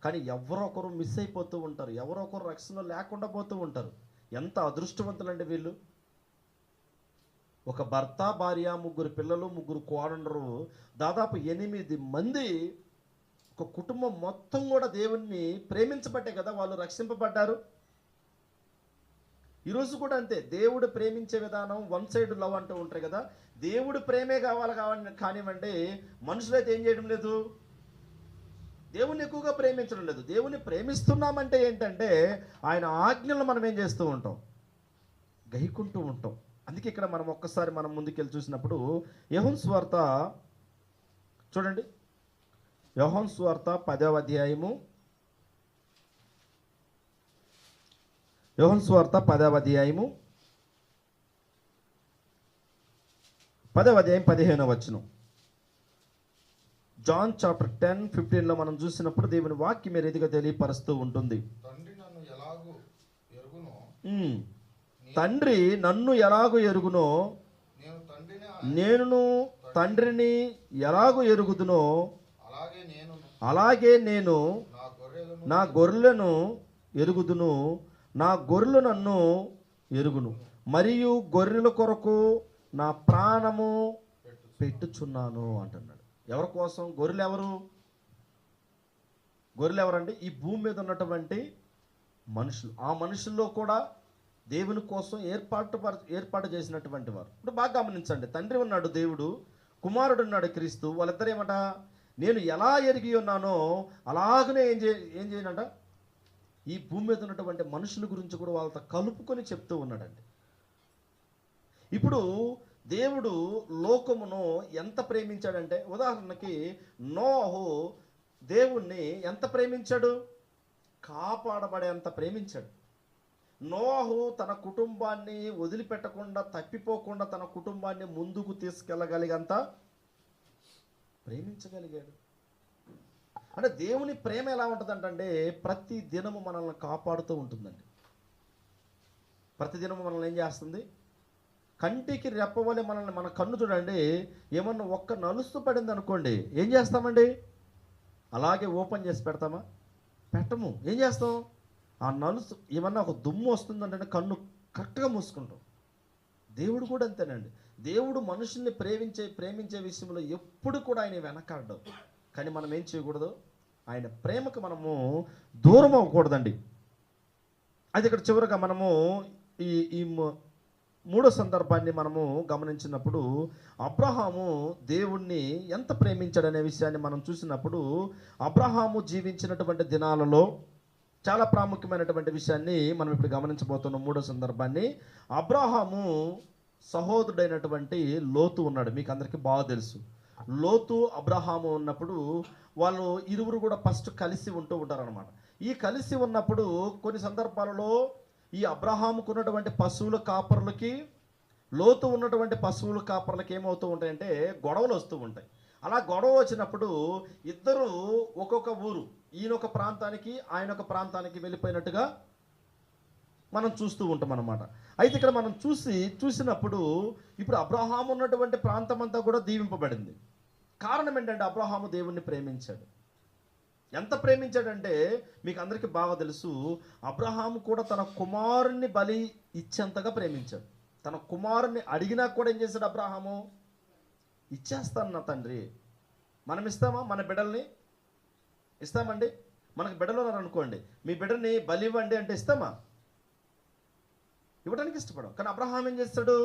కానీ ఎవరో ఒకరు మిస్ అయిపోతూ ఉంటారు, ఎవరో ఒకరు రక్షణ లేకుండా పోతూ ఉంటారు. ఎంత అదృష్టవంతులండి వీళ్ళు. ఒక భర్త, భార్య, 3 పిల్లలు, 3 కోడళ్ళు, దాదాపు 8 మంది, ఒక కుటుంబం మొత్తం కూడా దేవుణ్ణి ప్రేమించబట్టే కదా వాళ్ళు రక్షింపబడ్డారు. ఈరోజు కూడా అంతే. దేవుడు ప్రేమించే విధానం వన్ సైడ్ లవ్ అంటూ ఉంటారు కదా. దేవుడు ప్రేమే కావాలి కానివ్వండి, మనుషులైతే ఏం చేయడం లేదు, దేవుణ్ణి ఎక్కువగా ప్రేమించడం లేదు. దేవుణ్ణి ప్రేమిస్తున్నామంటే ఏంటంటే ఆయన ఆజ్ఞలను మనం ఏం చేస్తూ ఉంటాం, గైకుంటూ ఉంటాం. అందుకే ఇక్కడ మనం ఒక్కసారి మనం ముందుకెళ్ళి చూసినప్పుడు యోహాను సువార్త చూడండి, యోహాను సువార్త 10వ అధ్యాయము, యోహాను సువార్త 10వ అధ్యాయము 15వ వచనం. జాన్ చాప్టర్ 10:15లో మనం చూసినప్పుడు దేవుని వాక్యం ఏ రీతిగా తెలియపరుస్తూ ఉంటుంది. తండ్రి నన్ను ఎలాగో ఎరుగునో నేను తండ్రిని ఎలాగో ఎరుగుదునో అలాగే నేను నా గొర్రెలను ఎరుగుదును, నా గొర్రెలు నన్ను ఎరుగును, మరియు గొర్రెల కొరకు నా ప్రాణము పెట్టుచున్నాను అంటున్నాడు. ఎవరి కోసం? గొర్రెలు ఎవరు? గొర్రెలు ఎవరండి? ఈ భూమి మీద ఉన్నటువంటి మనుషులు. ఆ మనుషుల్లో కూడా దేవుని కోసం ఏర్పాటు చేసినటువంటి వారు. ఇప్పుడు బాగా గమనించండి, తండ్రి ఉన్నాడు దేవుడు, కుమారుడు ఉన్నాడు క్రీస్తు. వాళ్ళిద్దరు ఏమట, నేను ఎలా ఎరిగి ఉన్నానో అలాగనే ఏం చేయనంట, ఈ భూమి మీద ఉన్నటువంటి మనుషుల గురించి కూడా వాళ్ళతో కలుపుకొని చెప్తూ ఉన్నాడండి. ఇప్పుడు దేవుడు లోకమును ఎంత ప్రేమించాడంటే, ఉదాహరణకి నోహు దేవుణ్ణి ఎంత ప్రేమించాడు? కాపాడబడేంత ప్రేమించాడు. నోహు తన కుటుంబాన్ని వదిలిపెట్టకుండా, తప్పిపోకుండా తన కుటుంబాన్ని ముందుకు తీసుకెళ్ళగలిగంత ప్రేమించగలిగాడు. అంటే దేవుని ప్రేమ ఎలా ఉంటుందంటే ప్రతి దినము మనల్ని కాపాడుతూ ఉంటుందండి. ప్రతి దినము మనల్ని ఏం చేస్తుంది? కంటికి రెప్పవలే మనల్ని, మన కన్ను చూడండి, ఏమన్నా ఒక్క నలుస్తు పడింది అనుకోండి, ఏం చేస్తామండి? అలాగే ఓపెన్ చేసి పెడతామా? పెట్టము. ఏం చేస్తాం? ఆ నలుసు ఏమన్నా ఒక దుమ్ము వస్తుందంటే కన్ను కరెక్ట్గా మూసుకుంటాం. దేవుడు కూడా అంతేనండి. దేవుడు మనుషుల్ని ప్రేమించే విషయంలో ఎప్పుడు కూడా ఆయన వెనకాడడం. కానీ మనం ఏం చేయకూడదు? ఆయన ప్రేమకు మనము దూరం అవ్వకూడదండి. అది ఇక్కడ చివరిగా మనము ఈ మూడో సందర్భాన్ని మనము గమనించినప్పుడు అబ్రహాము దేవుణ్ణి ఎంత ప్రేమించాడనే విషయాన్ని మనం చూసినప్పుడు, అబ్రహాము జీవించినటువంటి దినాలలో చాలా ప్రాముఖ్యమైనటువంటి విషయాన్ని మనం ఇప్పుడు గమనించబోతున్నాం. మూడో సందర్భాన్ని, అబ్రహాము సహోదరుడైనటువంటి లోతు ఉన్నాడు. మీకు అందరికీ బాగా తెలుసు. లోతు అబ్రహాము ఉన్నప్పుడు వాళ్ళు ఇరువురు కూడా ఫస్ట్ కలిసి ఉంటూ ఉంటారు అనమాట. ఈ కలిసి ఉన్నప్పుడు కొన్ని సందర్భాలలో ఈ అబ్రహాముకు ఉన్నటువంటి పశువుల కాపరులకి, లోతు ఉన్నటువంటి పశువుల కాపరులకి ఏమవుతూ ఉంటాయంటే గొడవలు వస్తూ ఉంటాయి. అలా గొడవ వచ్చినప్పుడు ఇద్దరు ఒక్కొక్క ఊరు, ఈయన ఒక ప్రాంతానికి ఆయన ఒక ప్రాంతానికి వెళ్ళిపోయినట్టుగా మనం చూస్తూ ఉంటాం అన్నమాట. అయితే ఇక్కడ మనం చూసినప్పుడు ఇప్పుడు అబ్రహాము ఉన్నటువంటి ప్రాంతం అంతా కూడా దీవింపబడింది. కారణం ఏంటంటే అబ్రహాము దేవుణ్ణి ప్రేమించాడు. ఎంత ప్రేమించాడంటే మీకు అందరికీ బాగా తెలుసు, అబ్రహాము కూడా తన కుమారుణ్ణి బలి ఇచ్చేంతగా ప్రేమించాడు. తన కుమారుణ్ణి అడిగినా కూడా ఏం చేశాడు అబ్రహాము? ఇచ్చేస్తాను నా తండ్రి. మనం ఇస్తామా? మన బిడ్డల్ని ఇస్తామండి? మనకు బిడ్డలు ఉన్నారనుకోండి, మీ బిడ్డని బలి ఇవ్వండి అంటే ఇస్తామా? ఇవ్వడానికి ఇష్టపడం. కానీ అబ్రహాం ఏం చేస్తాడు?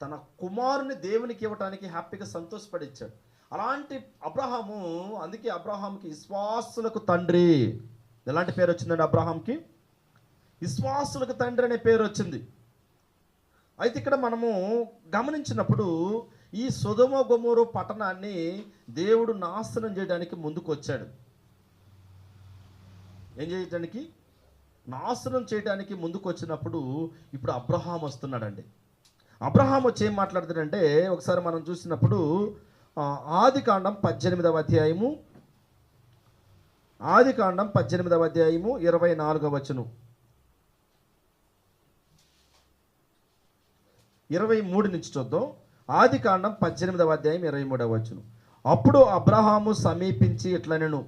తన కుమారుని దేవునికి ఇవ్వటానికి హ్యాపీగా సంతోషపడి ఇచ్చాడు. అలాంటి అబ్రహాము, అందుకే అబ్రహాంకి విశ్వాసులకు తండ్రి. ఎలాంటి పేరు వచ్చిందండి అబ్రహాంకి? విశ్వాసులకు తండ్రి అనే పేరు వచ్చింది. అయితే ఇక్కడ మనము గమనించినప్పుడు ఈ సొదొమ గొమొర పట్టణాన్ని దేవుడు నాశనం చేయడానికి ముందుకు వచ్చాడు. ఏం చేయడానికి? నాశనం చేయడానికి ముందుకు వచ్చినప్పుడు ఇప్పుడు అబ్రహాం వస్తున్నాడండి. అబ్రహాం వచ్చి ఏం మాట్లాడుతాడంటే, ఒకసారి మనం చూసినప్పుడు ఆదికాండం 18వ అధ్యాయము 24వ వచనం, 23 నుంచి చూద్దాం. ఆదికాండం 18వ అధ్యాయం 23వ వచనం. అప్పుడు అబ్రహాము సమీపించి ఇట్లనెను,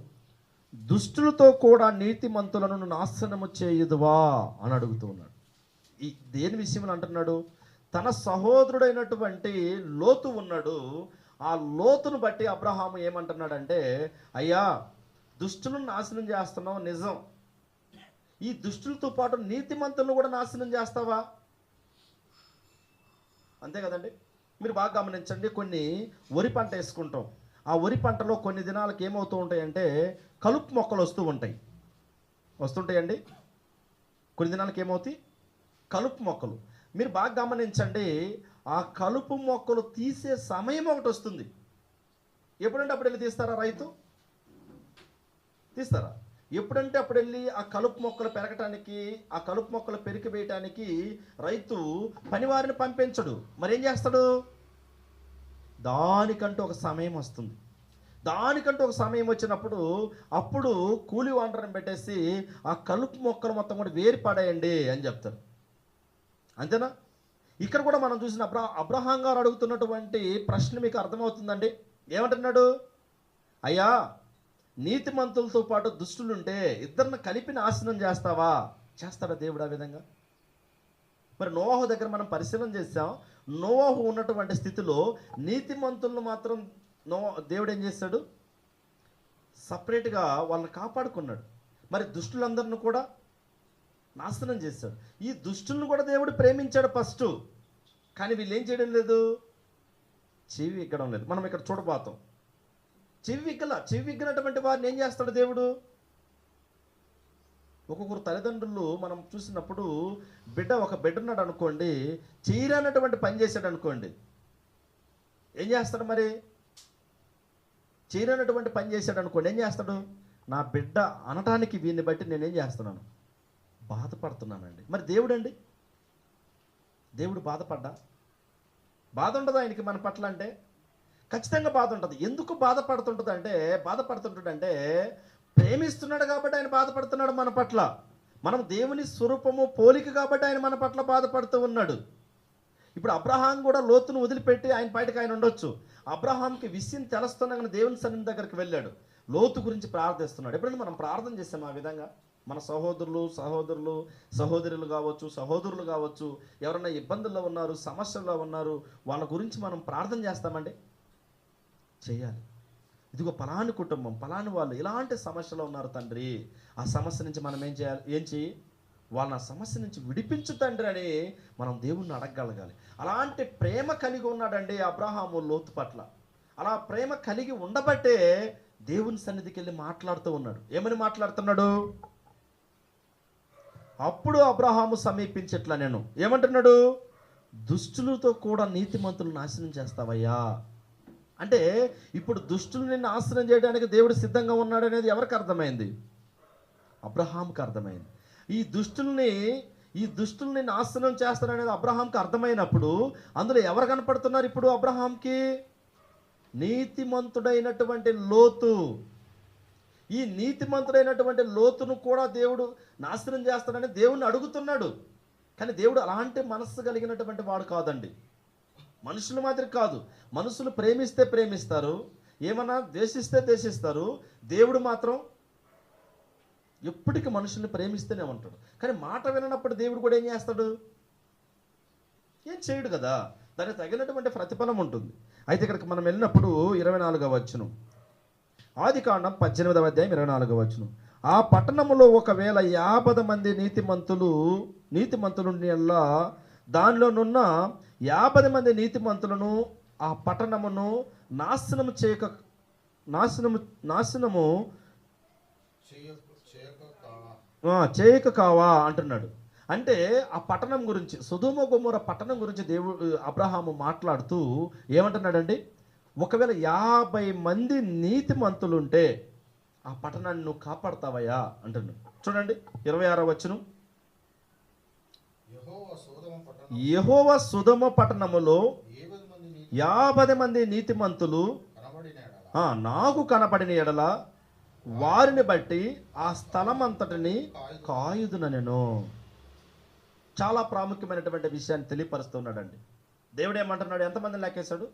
దుష్టులతో కూడా నీతిమంతులను నాశనము చేయుదువా అని అడుగుతూ ఉన్నాడు. ఈ దేని విషయంలో అంటున్నాడు? తన సహోదరుడైనటువంటి లోతు ఉన్నాడు. ఆ లోతును బట్టి అబ్రహాము ఏమంటున్నాడంటే, అయ్యా దుష్టులను నాశనం చేస్తున్నావు నిజం, ఈ దుష్టులతో పాటు నీతిమంతులను కూడా నాశనం చేస్తావా? అంతే కదండి. మీరు బాగా గమనించండి, కొన్ని వరి పంట వేసుకుంటాం. ఆ వరి పంటలో కొన్ని దినాలకు ఏమవుతూ ఉంటాయంటే కలుపు మొక్కలు వస్తుంటాయండి. కొన్ని దినాలకు ఏమవుతాయి? కలుపు మొక్కలు. మీరు బాగా గమనించండి, ఆ కలుపు మొక్కలు తీసే సమయం ఒకటి వస్తుంది. ఎప్పుడంటే అప్పుడు వెళ్ళి తీస్తారా? రైతు తీస్తారా? ఎప్పుడంటే అప్పుడు వెళ్ళి ఆ కలుపు మొక్కలు పెరగటానికి, ఆ కలుపు మొక్కలు పెరికి వేయటానికి రైతు పనివారిని పంపించడు. మరి ఏం చేస్తాడు? దానికంటూ ఒక సమయం వస్తుంది. దానికంటూ ఒక సమయం వచ్చినప్పుడు అప్పుడు కూలి వాండర్ని పెట్టేసి ఆ కలుపు మొక్కలు మొత్తం కూడా వేరు పడేయండి అని చెప్తారు. అంతేనా? ఇక్కడ కూడా మనం చూసిన అబ్రహాం గారు అడుగుతున్నటువంటి ప్రశ్న మీకు అర్థమవుతుందండి. ఏమంటున్నాడు? అయ్యా, నీతిమంతులతో పాటు దుష్టులుంటే ఇద్దరిని కలిపి నాశనం చేస్తావా? చేస్తాడా దేవుడు ఆ విధంగా? మరి నోవాహు దగ్గర మనం పరిశీలన చేసాం. నోవాహు ఉన్నటువంటి స్థితిలో నీతిమంతులను మాత్రం దేవుడు ఏం చేశాడు? సపరేట్గా వాళ్ళని కాపాడుకున్నాడు. మరి దుష్టులందరిని కూడా నాశనం చేశాడు. ఈ దుష్టులను కూడా దేవుడు ప్రేమించాడు ఫస్ట్. కానీ వీళ్ళు ఏం చేయడం లేదు? చెవి ఎక్కడం లేదు. మనం ఇక్కడ చూడబోతాం. చెవి ఎక్కినటువంటి వారిని ఏం చేస్తాడు దేవుడు? ఒక్కొక్కరు తల్లిదండ్రులు మనం చూసినప్పుడు ఒక బిడ్డ ఉన్నాడు అనుకోండి, చేయరానటువంటి పని చేశాడు అనుకోండి, ఏం చేస్తాడు? మరి చేయరానటువంటి పని చేశాడు అనుకోండి, ఏం చేస్తాడు? నా బిడ్డ అనటానికి వీడిని బట్టి నేనేం చేస్తున్నాను? బాధపడుతున్నానండి. మరి దేవుడండి, దేవుడు బాధపడ్డా? బాధ ఉండదు ఆయనకి మన పట్ల అంటే? ఖచ్చితంగా బాధ ఉంటుంది. ఎందుకు బాధపడుతుంటుందంటే ప్రేమిస్తున్నాడు కాబట్టి ఆయన బాధపడుతున్నాడు మన పట్ల. మనం దేవుని స్వరూపము పోలిక కాబట్టి ఆయన మన పట్ల బాధపడుతూ ఉన్నాడు. ఇప్పుడు అబ్రహాం కూడా లోతును వదిలిపెట్టి ఆయన బయటకు ఆయన ఉండొచ్చు. అబ్రహాంకి విషయం తెలుస్తున్నాగానే దేవుని సన్నిధి దగ్గరికి వెళ్ళాడు. లోతు గురించి ప్రార్థిస్తున్నాడు. ఎప్పుడైనా మనం ప్రార్థన చేస్తాం ఆ విధంగా? మన సహోదరులు కావచ్చు, ఎవరైనా ఇబ్బందుల్లో ఉన్నారు, సమస్యల్లో ఉన్నారు, వాళ్ళ గురించి మనం ప్రార్థన చేస్తామండి? చేయాలి. ఇదిగో పలాని కుటుంబం, పలాని వాళ్ళు ఇలాంటి సమస్యలో ఉన్నారు తండ్రి, ఆ సమస్య నుంచి మనం ఏం చేయాలి? వాళ్ళని ఆ సమస్య నుంచి విడిపించు తండ్రి అని మనం దేవుణ్ణి అడగగలగాలి. అలాంటి ప్రేమ కలిగి ఉన్నాడండి అబ్రహాము లోతు పట్ల. అలా ప్రేమ కలిగి ఉండబట్టే దేవుని సన్నిధికి వెళ్ళి మాట్లాడుతూ ఉన్నాడు. ఏమని మాట్లాడుతున్నాడు? అప్పుడు అబ్రహాము సమీపించట్లా నేను ఏమంటున్నాడు? దుష్టులతో కూడా నీతిమంతులు నాశనం చేస్తావయ్యా. అంటే ఇప్పుడు దుష్టుల్ని నాశనం చేయడానికి దేవుడు సిద్ధంగా ఉన్నాడు అనేది ఎవరికి అర్థమైంది? అబ్రహాంకి అర్థమైంది. ఈ దుష్టుల్ని నాశనం చేస్తాడనేది అబ్రహాంకి అర్థమైనప్పుడు అందులో ఎవరు కనపడుతున్నారు ఇప్పుడు అబ్రహాంకి? నీతిమంతుడైనటువంటి లోతు. ఈ నీతిమంతుడైనటువంటి లోతును కూడా దేవుడు నాశనం చేస్తాడని దేవుణ్ణి అడుగుతున్నాడు. కానీ దేవుడు అలాంటి మనస్సు కలిగినటువంటి వాడు కాదండి. మనుషుల మాదిరి కాదు. మనుషులు ప్రేమిస్తే ప్రేమిస్తారు, ఏమన్నా ద్వేషిస్తే ద్వేషిస్తారు. దేవుడు మాత్రం ఎప్పటికీ మనుషుల్ని ప్రేమిస్తూనే ఉంటాడు. కానీ మాట వినప్పుడు దేవుడు కూడా ఏం చేస్తాడు? ఏం చేయడు కదా. దానికి తగినటువంటి ప్రతిఫలం ఉంటుంది. అయితే ఇక్కడికి మనం వెళ్ళినప్పుడు 24వ వచనం, ఆదికాండం 18వ అధ్యాయం 24వ వచనం, ఆ పట్టణములో ఒకవేళ 50 మంది నీతిమంతులుండినల్లా దానిలోనున్న 50 మంది నీతిమంతులను ఆ పట్టణమును నాశనము చేయక కావా అంటున్నాడు. అంటే ఆ పట్టణం గురించి, సొదొమ గొమొర్రా పట్టణం గురించి దేవుడు అబ్రహాము మాట్లాడుతూ ఏమంటున్నాడండి? ఒకవేళ 50 మంది నీతిమంతులుంటే ఆ పట్టణాన్ని నువ్వు కాపాడతావయ్యా అంటున్నాడు. చూడండి 26వ వచనం, యెహోవా సొదొమ పట్టణములో 50 మంది నీతిమంతులు నాకు కనపడిన ఎడల వారిని బట్టి ఆ స్థలం అంతటిని కాయుదున నేను. చాలా ప్రాముఖ్యమైనటువంటి విషయాన్ని తెలియపరుస్తున్నాడండి. దేవుడు ఏమంటున్నాడు? ఎంతమందిని లెక్కేశాడు?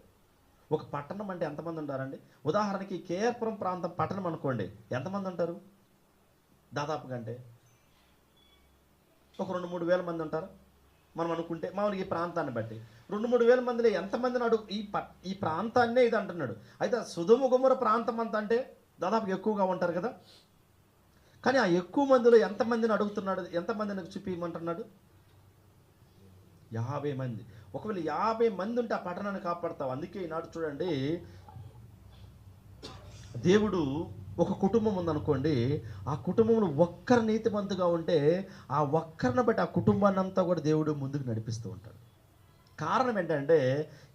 ఒక పట్టణం అంటే ఎంతమంది ఉంటారండి? ఉదాహరణకి కేఆర్పురం ప్రాంతం పట్టణం అనుకోండి, ఎంతమంది ఉంటారు? దాదాపుగా అంటే ఒక 2-3 వేల మంది ఉంటారు మనం అనుకుంటే. మామూలుగా ఈ ప్రాంతాన్ని బట్టి 2-3 వేల మందిలో ఎంతమందిని ఈ ప్రాంతాన్నే ఇది అంటున్నాడు. అయితే సొదొమ గొమొర్రా ప్రాంతం అంతా అంటే దాదాపు ఎక్కువగా ఉంటారు కదా. కానీ ఆ ఎక్కువ మందిలో ఎంతమందిని అడుగుతున్నాడు? ఎంతమందిని చూపించమంటున్నాడు? 50 మంది. ఒకవేళ 50 మంది ఉంటే ఆ పట్టణాన్ని కాపాడతావు. అందుకే ఈనాడు చూడండి, దేవుడు ఒక కుటుంబం ఉందనుకోండి, ఆ కుటుంబంలో ఒక్కరు నీతిమంతుగా ఉంటే ఆ ఒక్కరిని బట్టి ఆ కుటుంబాన్ని అంతా కూడా దేవుడు ముందుకు నడిపిస్తూ ఉంటాడు. కారణం ఏంటంటే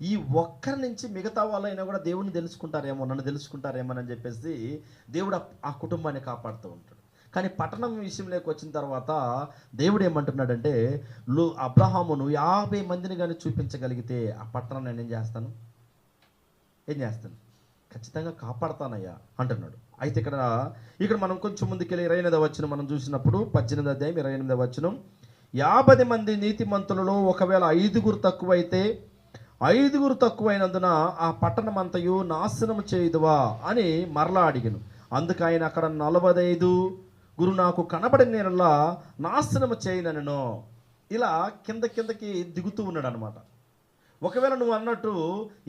ఈ ఒక్కరి నుంచి మిగతా వాళ్ళైనా కూడా దేవుడిని తెలుసుకుంటారేమో, నన్ను తెలుసుకుంటారేమో అని చెప్పేసి దేవుడు ఆ కుటుంబాన్ని కాపాడుతూ ఉంటాడు. కానీ పట్టణం విషయంలోకి వచ్చిన తర్వాత దేవుడు ఏమంటున్నాడంటే, అబ్రహామును 50 మందిని కానీ చూపించగలిగితే ఆ పట్టణం నేను ఏం చేస్తాను, ఖచ్చితంగా కాపాడతానయ్యా అంటున్నాడు. అయితే ఇక్కడ మనం కొంచెం ముందుకెళ్ళి 28వ వచనం మనం చూసినప్పుడు 18వ అధ్యాయం 28వ వచనం, 50 మంది నీతిమంతులలో ఒకవేళ 5 తక్కువైతే 5 తక్కువైనందున ఆ పట్టణం అంతయు నాశనం చేయుదువా అని మరలా అడిగాను. అందుకు ఆయన అక్కడ 45 నాకు కనబడిన నేరలా నాశనం చేయనను. ఇలా కిందకి దిగుతూ ఉన్నాడు అనమాట. ఒకవేళ నువ్వు అన్నట్టు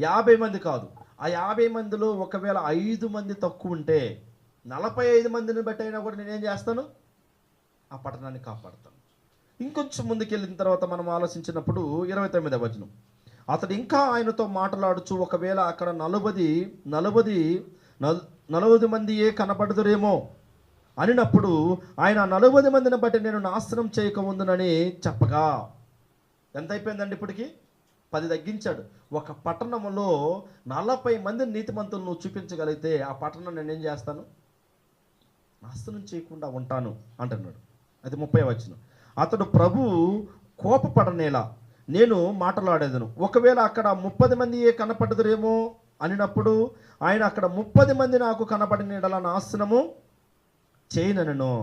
50 మంది కాదు, ఆ 50 మందిలో ఒకవేళ 5 మంది తక్కువ ఉంటే 45 మందిని బట్టి అయినా కూడా నేనేం చేస్తాను, ఆ పట్టణాన్ని కాపాడుతాను. ఇంకొంచెం ముందుకెళ్ళిన తర్వాత మనం ఆలోచించినప్పుడు 29వ వచనం, అతడు ఇంకా ఆయనతో మాట్లాడుచు ఒకవేళ అక్కడ 40 మందియే కనపడదురేమో అనినప్పుడు ఆయన 40 మందిని బట్టి నేను నాశనం చేయకముందునని చెప్పగా, ఎంత అయిపోయిందండి ఇప్పటికి? 10 తగ్గించాడు. ఒక పట్టణంలో 40 మంది నీతిమంతులను నువ్వు చూపించగలిగితే ఆ పట్టణం నేనేం చేస్తాను, నాశనం చేయకుండా ఉంటాను అంటున్నాడు. అది 30వ వచనం, అతడు ప్రభు కోపపడనేలా నేను మాట్లాడేదను ఒకవేళ అక్కడ 30 మందియే కనపడదురేమో అనినప్పుడు ఆయన అక్కడ 30 మంది నాకు కనపడిన నాశనము చేయనను.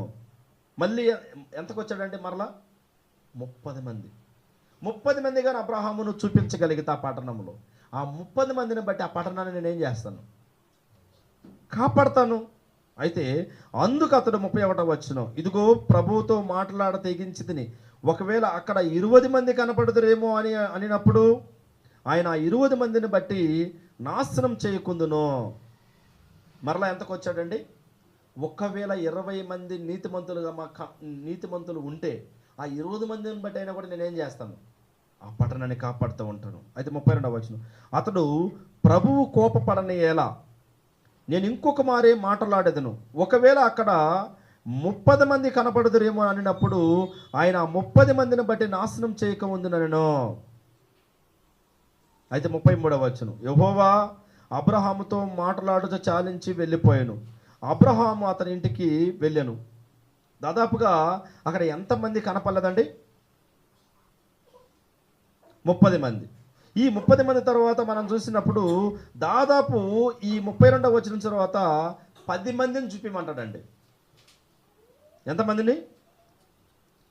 మళ్ళీ ఎంతకు వచ్చాడంటే మరలా 30 మంది కానీ అబ్రహామును చూపించగలిగితే ఆ పట్టణంలో ఆ 30 మందిని బట్టి ఆ పట్టణాన్ని నేనేం చేస్తాను, కాపాడతాను. అయితే అందుకు అతడు 31వ వచనం, ఇదిగో ప్రభువుతో మాట్లాడ తెగించితిని ఒకవేళ అక్కడ 20 మంది కనపడదురేమో అనినప్పుడు ఆయన 20 మందిని బట్టి నాశనం చేయకుందును. మరలా ఎంతకు వచ్చాడండి? ఒకవేళ 20 మంది నీతిమంతులు ఉంటే ఆ 20 మందిని బట్టి అయినా కూడా నేనేం చేస్తాను, ఆ పట్టణాన్ని కాపాడుతూ ఉంటాను. అయితే 32వ వచనం, అతడు ప్రభువు కోపపడనేలా నేను ఇంకొక మారే మాట్లాడేదను ఒకవేళ అక్కడ 30 మంది కనపడదురేమో అనినప్పుడు ఆయన 30 మందిని బట్టి నాశనం చేయకముందునను. అయితే 33వ వచనం, యెహోవా అబ్రహాముతో మాట్లాడుతూ చాలించి వెళ్ళిపోయాను. అబ్రహాము అతని ఇంటికి వెళ్ళాను. దాదాపుగా అక్కడ ఎంతమంది కనపడలేదండి? 30 మంది. ఈ 30 మంది తర్వాత మనం చూసినప్పుడు దాదాపు ఈ 32వ వచనం తర్వాత 10 మందిని చూపిమంటాడండి. ఎంతమందిని?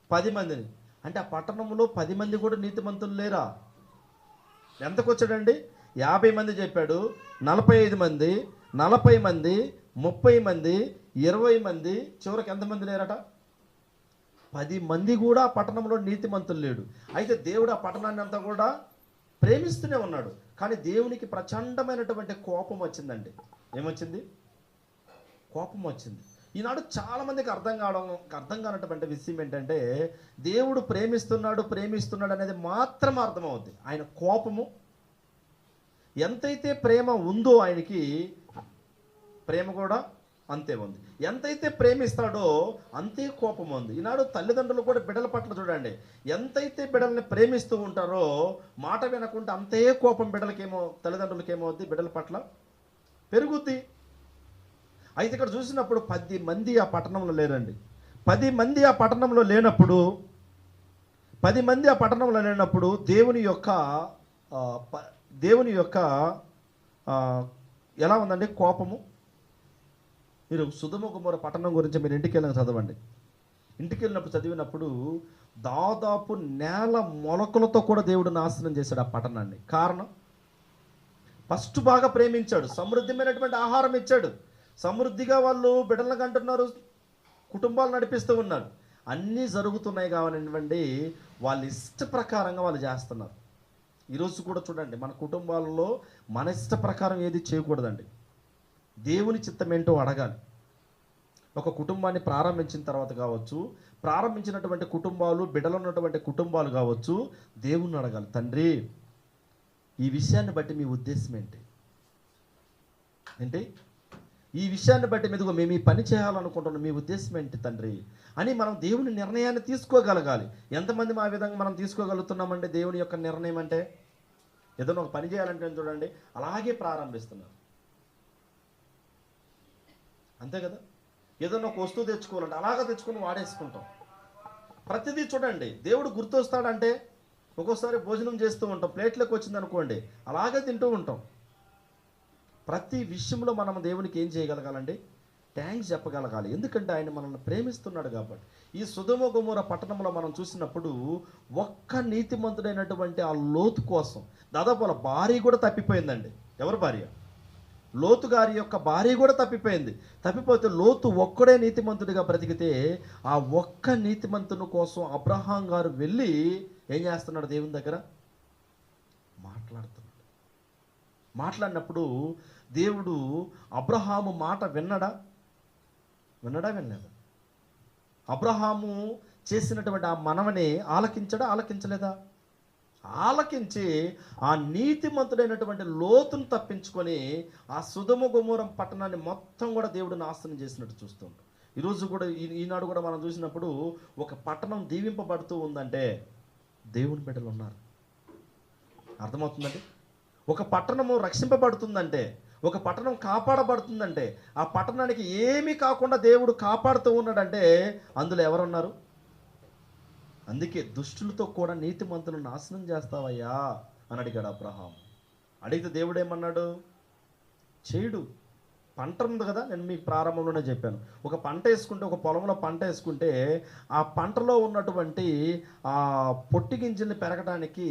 10 మందిని. అంటే ఆ పట్టణంలో 10 మంది కూడా నీతిమంతులు లేరా? ఎంతకు వచ్చాడండి? 50 మంది చెప్పాడు, 45 మంది, 40 మంది, 30 మంది, 20 మంది, చివరికి ఎంతమంది లేరట? 10 మంది కూడా ఆ పట్టణంలో నీతిమంతులు లేడు. అయితే దేవుడు ఆ పట్టణాన్ని అంతా కూడా ప్రేమిస్తూనే ఉన్నాడు. కానీ దేవునికి ప్రచండమైనటువంటి కోపం వచ్చిందండి. ఏమొచ్చింది? కోపం వచ్చింది. ఈనాడు చాలామందికి అర్థం కానటువంటి విషయం ఏంటంటే దేవుడు ప్రేమిస్తున్నాడు అనేది మాత్రం అర్థమవుద్ది. ఆయన కోపము ఎంతైతే ప్రేమ ఉందో ఆయనకి ప్రేమ కూడా అంతే ఉంది. ఎంతైతే ప్రేమిస్తాడో అంతే కోపం ఉంది. ఈనాడు తల్లిదండ్రులు కూడా బిడ్డల పట్ల చూడండి, ఎంతైతే బిడ్డల్ని ప్రేమిస్తూ ఉంటారో మాట వినకుండా అంతే కోపం తల్లిదండ్రులకి ఏమవుద్ది, బిడ్డల పట్ల పెరుగుద్ది. అయితే ఇక్కడ చూసినప్పుడు 10 మంది ఆ పట్టణంలో లేరండి. 10 మంది ఆ పట్టణంలో లేనప్పుడు దేవుని యొక్క ఎలా ఉందండి కోపము? మీరు సొదొమ గొమొర్రా పట్టణం గురించి మీరు ఇంటికి చదవండి. ఇంటికి వెళ్ళినప్పుడు చదివినప్పుడు దాదాపు నేల మొలకలతో కూడా దేవుడు నాశనం చేశాడు ఆ పట్టణాన్ని. కారణం, ఫస్ట్ బాగా ప్రేమించాడు, సమృద్ధిమైనటువంటి ఆహారం ఇచ్చాడు, సమృద్ధిగా వాళ్ళు బిడ్డలను కంటున్నారు, కుటుంబాలు నడిపిస్తూ ఉన్నారు, అన్నీ జరుగుతున్నాయి కావాలండి. వాళ్ళ ఇష్ట ప్రకారంగా వాళ్ళు చేస్తున్నారు. ఈరోజు కూడా చూడండి, మన కుటుంబాలలో మన ఇష్ట ప్రకారం ఏది చేయకూడదండి. దేవుని చిత్తం ఏంటో అడగాలి. ఒక కుటుంబాన్ని ప్రారంభించిన తర్వాత కావచ్చు, ప్రారంభించినటువంటి కుటుంబాలు, బిడ్డలు ఉన్నటువంటి కుటుంబాలు కావచ్చు, దేవుణ్ణి అడగాలి, తండ్రి ఈ విషయాన్ని బట్టి మీ ఉద్దేశం ఏంటి? ఈ విషయాన్ని బట్టి మీదుగో మేము ఈ పని చేయాలనుకుంటున్నాం, మీ ఉద్దేశం ఏంటి తండ్రి అని మనం దేవుని నిర్ణయాన్ని తీసుకోగలగాలి. ఎంతమంది ఆ విధంగా మనం తీసుకోగలుగుతున్నామంటే దేవుని యొక్క నిర్ణయం అంటే ఏదైనా ఒక పని చేయాలంటే చూడండి అలాగే ప్రారంభిస్తున్నారు, అంతే కదా. ఏదైనా ఒక వస్తువు తెచ్చుకోవాలంటే అలాగే తెచ్చుకొని వాడేసుకుంటాం. ప్రతిదీ చూడండి దేవుడు గుర్తొస్తాడంటే ఒక్కోసారి భోజనం చేస్తూ ఉంటాం, ప్లేట్లోకి వచ్చింది అనుకోండి అలాగే తింటూ ఉంటాం. ప్రతి విషయంలో మనం దేవునికి ఏం చేయగలగాలండి? థ్యాంక్స్ చెప్పగలగాలి. ఎందుకంటే ఆయన మనల్ని ప్రేమిస్తున్నాడు కాబట్టి. ఈ సొదొమ గొమొర్రా పట్టణంలో మనం చూసినప్పుడు ఒక్క నీతిమంతుడైనటువంటి ఆ లోతు కోసం దాదాపు వాళ్ళ భార్య కూడా తప్పిపోయిందండి. ఎవరి భార్య? లోతు గారి యొక్క భార్య కూడా తప్పిపోయింది. తప్పిపోతే లోతు ఒక్కడే నీతిమంతుడిగా బ్రతికితే ఆ ఒక్క నీతిమంతుని కోసం అబ్రహాం గారు వెళ్ళి ఏం చేస్తున్నాడు? దేవుని దగ్గర మాట్లాడుతున్నాడు. మాట్లాడినప్పుడు దేవుడు అబ్రహాము మాట విన్నడా? వినలేదా? అబ్రహాము చేసినటువంటి ఆ మనవని ఆలకించడా? ఆలకించలేదా? ఆలకించి ఆ నీతిమంతుడైనటువంటి లోతును తప్పించుకొని ఆ సొదొమ గొమొర్రా పట్టణాన్ని మొత్తం కూడా దేవుడు నాశనం చేసినట్టు చూస్తుంటాం. ఈరోజు కూడా ఈనాడు కూడా మనం చూసినప్పుడు ఒక పట్టణం దీవింపబడుతూ ఉందంటే దేవుని బిడ్డలు ఉన్నారు. అర్థమవుతుందండి? ఒక పట్టణము రక్షింపబడుతుందంటే, ఒక పట్టణం కాపాడబడుతుందంటే, ఆ పట్టణానికి ఏమీ కాకుండా దేవుడు కాపాడుతూ ఉన్నాడంటే అందులో ఎవరున్నారు? అందుకే దుష్టులతో కూడా నీతిమంతులను నాశనం చేస్తావయ్యా అని అడిగాడు అబ్రహాం. అడిగితే దేవుడు ఏమన్నాడు? చేయుడు. పంట ఉంది కదా, నేను మీకు ప్రారంభంలోనే చెప్పాను. ఒక పంట వేసుకుంటే, ఒక పొలంలో పంట వేసుకుంటే ఆ పంటలో ఉన్నటువంటి ఆ పొట్టి గింజల్ని పెరగడానికి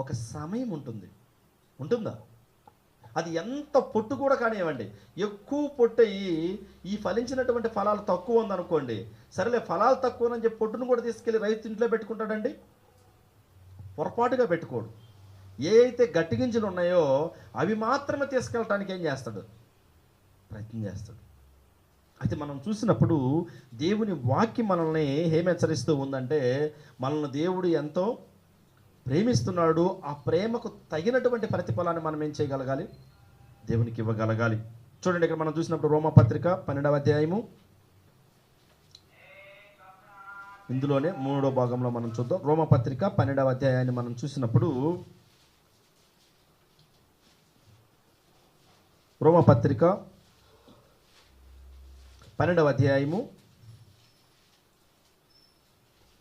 ఒక సమయం ఉంటుందా? అది ఎంత పొట్టు కూడా కానివ్వండి, ఎక్కువ పొట్టయి ఈ ఫలించినటువంటి ఫలాలు తక్కువ ఉందనుకోండి, సరేలే ఫలాలు తక్కువనని చెప్పి పొట్టును కూడా తీసుకెళ్ళి రైతు ఇంట్లో పెట్టుకుంటాడండి? పొరపాటుగా పెట్టుకోడు. ఏ అయితే గట్టి గింజలు ఉన్నాయో అవి మాత్రమే తీసుకెళ్ళటానికి ఏం చేస్తాడు? ప్రయత్నం చేస్తాడు. అయితే మనం చూసినప్పుడు దేవుని వాక్యం మనల్ని ఏం హెచ్చరిస్తూ ఉందంటే, మనల్ని దేవుడు ఎంతో ప్రేమిస్తున్నాడు. ఆ ప్రేమకు తగినటువంటి ప్రతిఫలాన్ని మనం ఏం చేయగలగాలి? దేవునికి ఇవ్వగలగాలి. చూడండి, ఇక్కడ మనం చూసినప్పుడు రోమాపత్రిక 12వ అధ్యాయము ఇందులోనే 3వ భాగంలో మనం చూద్దాం. రోమాపత్రిక 12వ అధ్యాయాన్ని మనం చూసినప్పుడు రోమాపత్రిక 12వ అధ్యాయము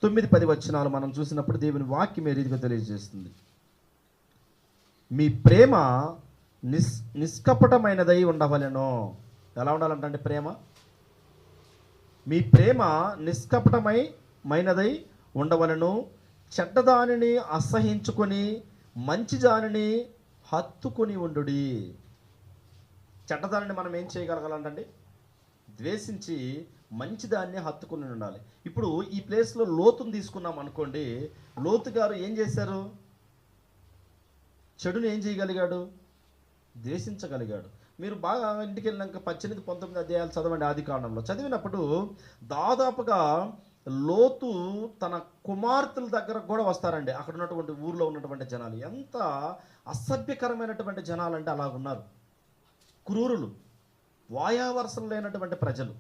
9-10 వచనాలు మనం చూసినప్పుడు దేవుని వాక్యం ఏ రీతిగా తెలియజేస్తుంది. మీ ప్రేమ నిష్కపటమైనదై ఉండవలెను. ఎలా ఉండాలంటే ప్రేమ, మీ ప్రేమ నిష్కపటమైనదై ఉండవలెను. చెడ్డదానిని అసహించుకొని మంచి దానిని హత్తుకొని ఉండుడి. చెడ్డదానిని మనం ఏం చేయగలగాలంటే ద్వేషించి మంచిదాన్ని హత్తుకుని ఉండాలి. ఇప్పుడు ఈ ప్లేస్లో లోతుని తీసుకున్నాం అనుకోండి, లోతు గారు ఏం చేశారు? చెడుని ఏం చేయగలిగాడు? ద్వేషించగలిగాడు. మీరు బాగా ఇంటికి వెళ్ళినాక 18-19 అధ్యాయాలు చదవండి. ఆది కాండంలో చదివినప్పుడు దాదాపుగా లోతు తన కుమార్తెల దగ్గర కూడా వస్తారండి. అక్కడ ఉన్నటువంటి ఊర్లో ఉన్నటువంటి జనాలు ఎంత అసభ్యకరమైనటువంటి జనాలు అంటే అలాగున్నారు. క్రూరులు, వాయావరసం లేనటువంటి ప్రజలు.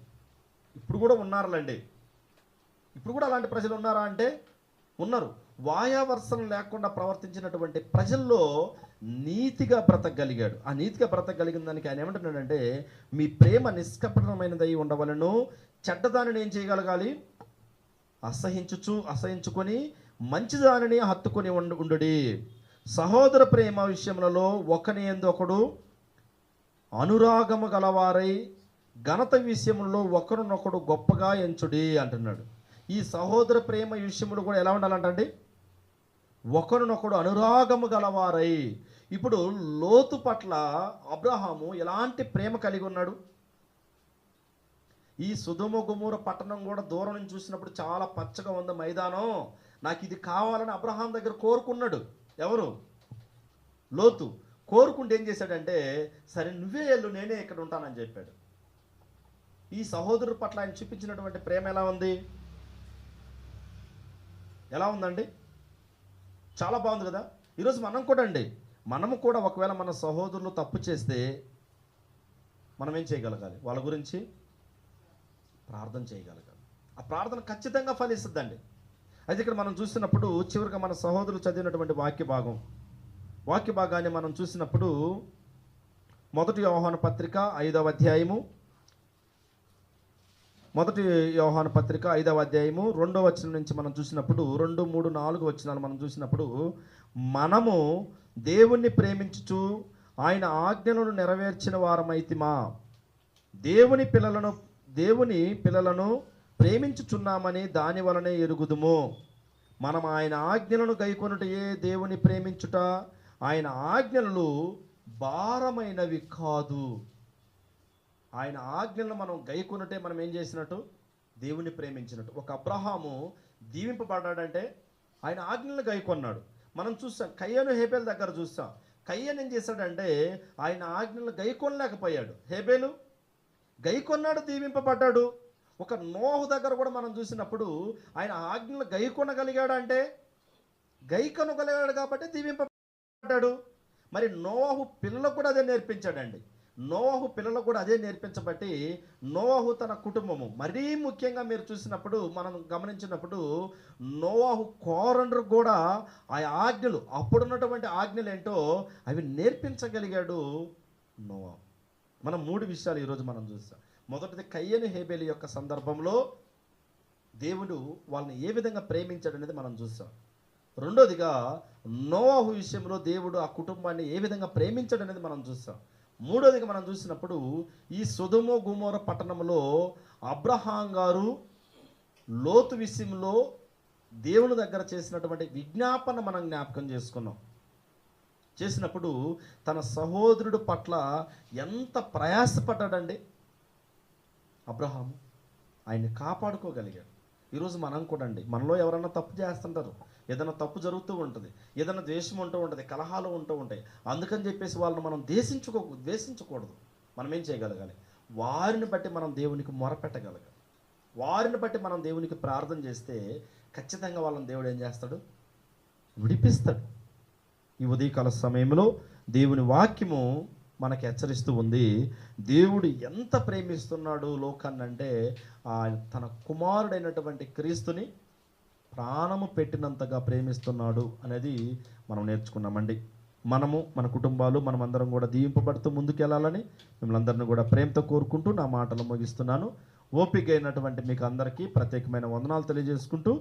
ఇప్పుడు కూడా ఉన్నారులేండి. ఇప్పుడు కూడా అలాంటి ప్రజలు ఉన్నారా అంటే ఉన్నారు. వాయావర్సన లేకుండా ప్రవర్తించినటువంటి ప్రజల్లో నీతిగా బ్రతకగలిగాడు. ఆ నీతిగా బ్రతకగలిగిన దానికి ఆయన ఏమంటున్నాడంటే, మీ ప్రేమ నిష్కపటమైనదై ఉండవలను. చెడ్డదానిని ఏం చేయగలగాలి? అసహించుకొని మంచిదానిని హత్తుకొని ఉండుడి. సహోదర ప్రేమ విషయములలో ఒకని యందు ఒకడు అనురాగము గలవారై ఘనత విషయంలో ఒకరినొకడు గొప్పగా ఎంచుడి అంటున్నాడు. ఈ సహోదర ప్రేమ విషయంలో కూడా ఎలా ఉండాలంటండి? ఒకరినొకడు అనురాగము గలవారై. ఇప్పుడు లోతు పట్ల అబ్రహాము ఎలాంటి ప్రేమ కలిగి ఉన్నాడు? ఈ సొదొమ గొమొర్రా పట్టణం కూడా దూరం నుంచి చూసినప్పుడు చాలా పచ్చగా ఉంది మైదానం, నాకు ఇది కావాలని అబ్రహాం దగ్గర కోరుకున్నాడు. ఎవరు? లోతు. కోరుకుంటే ఏం చేశాడంటే, సరే నువ్వే వెళ్ళు, నేనే ఇక్కడ ఉంటానని చెప్పాడు. ఈ సహోదరు పట్ల ఆయన చూపించినటువంటి ప్రేమ ఎలా ఉంది? ఎలా ఉందండి? చాలా బాగుంది కదా. ఈరోజు మనం కూడా ఒకవేళ మన సహోదరులు తప్పు చేస్తే మనం ఏం చేయగలగాలి? వాళ్ళ గురించి ప్రార్థన చేయగలగాలి. ఆ ప్రార్థన ఖచ్చితంగా ఫలిస్తుందండి. అయితే ఇక్కడ మనం చూసినప్పుడు చివరిగా మన సహోదరులు చదివినటువంటి వాక్య భాగాన్ని మనం చూసినప్పుడు 1 యోహాను పత్రిక 5వ అధ్యాయము 1 యోహాను పత్రిక 5వ అధ్యాయము 2వ వచనం నుంచి మనం చూసినప్పుడు 2, 3, 4 వచనాలు మనం చూసినప్పుడు, మనము దేవుణ్ణి ప్రేమించుచు ఆయన ఆజ్ఞలను నెరవేర్చిన వారమైతిమా, దేవుని పిల్లలను ప్రేమించుచున్నామని దాని వలనే ఎరుగుదుము. మనం ఆయన ఆజ్ఞలను గైకొనుటయే దేవుని ప్రేమించుట. ఆయన ఆజ్ఞలు భారమైనవి కాదు. ఆయన ఆజ్ఞలను మనం గైకొనుటే మనం ఏం చేసినట్టు? దేవుని ప్రేమించినట్టు. ఒక అబ్రహాము దీవింపబడ్డాడంటే ఆయన ఆజ్ఞలను గైకొన్నాడు. మనం చూస్తాం, కయ్యను హేబేలు దగ్గర చూస్తాం. కయ్యను ఏం చేశాడంటే ఆయన ఆజ్ఞలను గైకొనలేకపోయాడు. హేబేలు గైకొన్నాడు, దీవింపబడ్డాడు. ఒక నోహు దగ్గర కూడా మనం చూసినప్పుడు ఆయన ఆజ్ఞలు గైకొనగలిగాడు, అంటే గైకొనగలిగాడు కాబట్టి దీవింపబడ్డాడు. మరి నోహు పిల్లలకు కూడా అదే నేర్పించాడండి. నోహు పిల్లలకు కూడా అదే నేర్పించబట్టి నోహు తన కుటుంబము, మరీ ముఖ్యంగా మీరు చూసినప్పుడు మనం గమనించినప్పుడు నోహు కోరండ్రు కూడా ఆ ఆజ్ఞలు, అప్పుడున్నటువంటి ఆజ్ఞలు ఏంటో అవి నేర్పించగలిగాడు నోహు. మనం 3 విషయాలు ఈరోజు మనం చూస్తాం. మొదటిది, కయ్యను హేబేలు యొక్క సందర్భంలో దేవుడు వాళ్ళని ఏ విధంగా ప్రేమించాడు అనేది మనం చూస్తాం. రెండోదిగా, నోవాహు విషయంలో దేవుడు ఆ కుటుంబాన్ని ఏ విధంగా ప్రేమించాడు అనేది మనం చూస్తాం. మూడోదిగా మనం చూసినప్పుడు ఈ సొదొమ గొమొర్రా పట్టణంలో అబ్రహాం గారు లోతు విషయంలో దేవుని దగ్గర చేసినటువంటి విజ్ఞాపన మనం జ్ఞాపకం చేసుకున్నాం. చేసినప్పుడు తన సహోదరుడు పట్ల ఎంత ప్రయాసపడ్డాడండి అబ్రహాము. ఆయన్ని కాపాడుకోగలిగాడు. ఈరోజు మనం కూడా అండి, మనలో ఎవరన్నా తప్పు చేస్తుంటారు, ఏదైనా తప్పు జరుగుతూ ఉంటుంది, ఏదైనా ద్వేషం ఉంటూ ఉంటుంది, కలహాలు ఉంటూ ఉంటాయి. అందుకని చెప్పేసి వాళ్ళని మనం ద్వేషించకూడదు. మనం ఏం చేయగలగాలి? వారిని బట్టి మనం దేవునికి మొరపెట్టగలగాలి. వారిని బట్టి మనం దేవునికి ప్రార్థన చేస్తే ఖచ్చితంగా వాళ్ళని దేవుడు ఏం చేస్తాడు? విడిపిస్తాడు. ఈ ఉదయకాల సమయంలో దేవుని వాక్యము మనకి హెచ్చరిస్తూ ఉంది. దేవుడు ఎంత ప్రేమిస్తున్నాడు లోకాన్ని అంటే తన కుమారుడైనటువంటి క్రీస్తుని ప్రాణము పెట్టినంతగా ప్రేమిస్తున్నాడు అనేది మనం నేర్చుకున్నామండి. మనము, మన కుటుంబాలు, మనమందరం కూడా దీవింపబడుతూ ముందుకెళ్ళాలని మిమ్మల్ని అందరినీ కూడా ప్రేమతో కోరుకుంటూ నా మాటలు ముగిస్తున్నాను. ఓపిక అయినటువంటి మీకు అందరికీ ప్రత్యేకమైన వందనాలు తెలియజేసుకుంటూ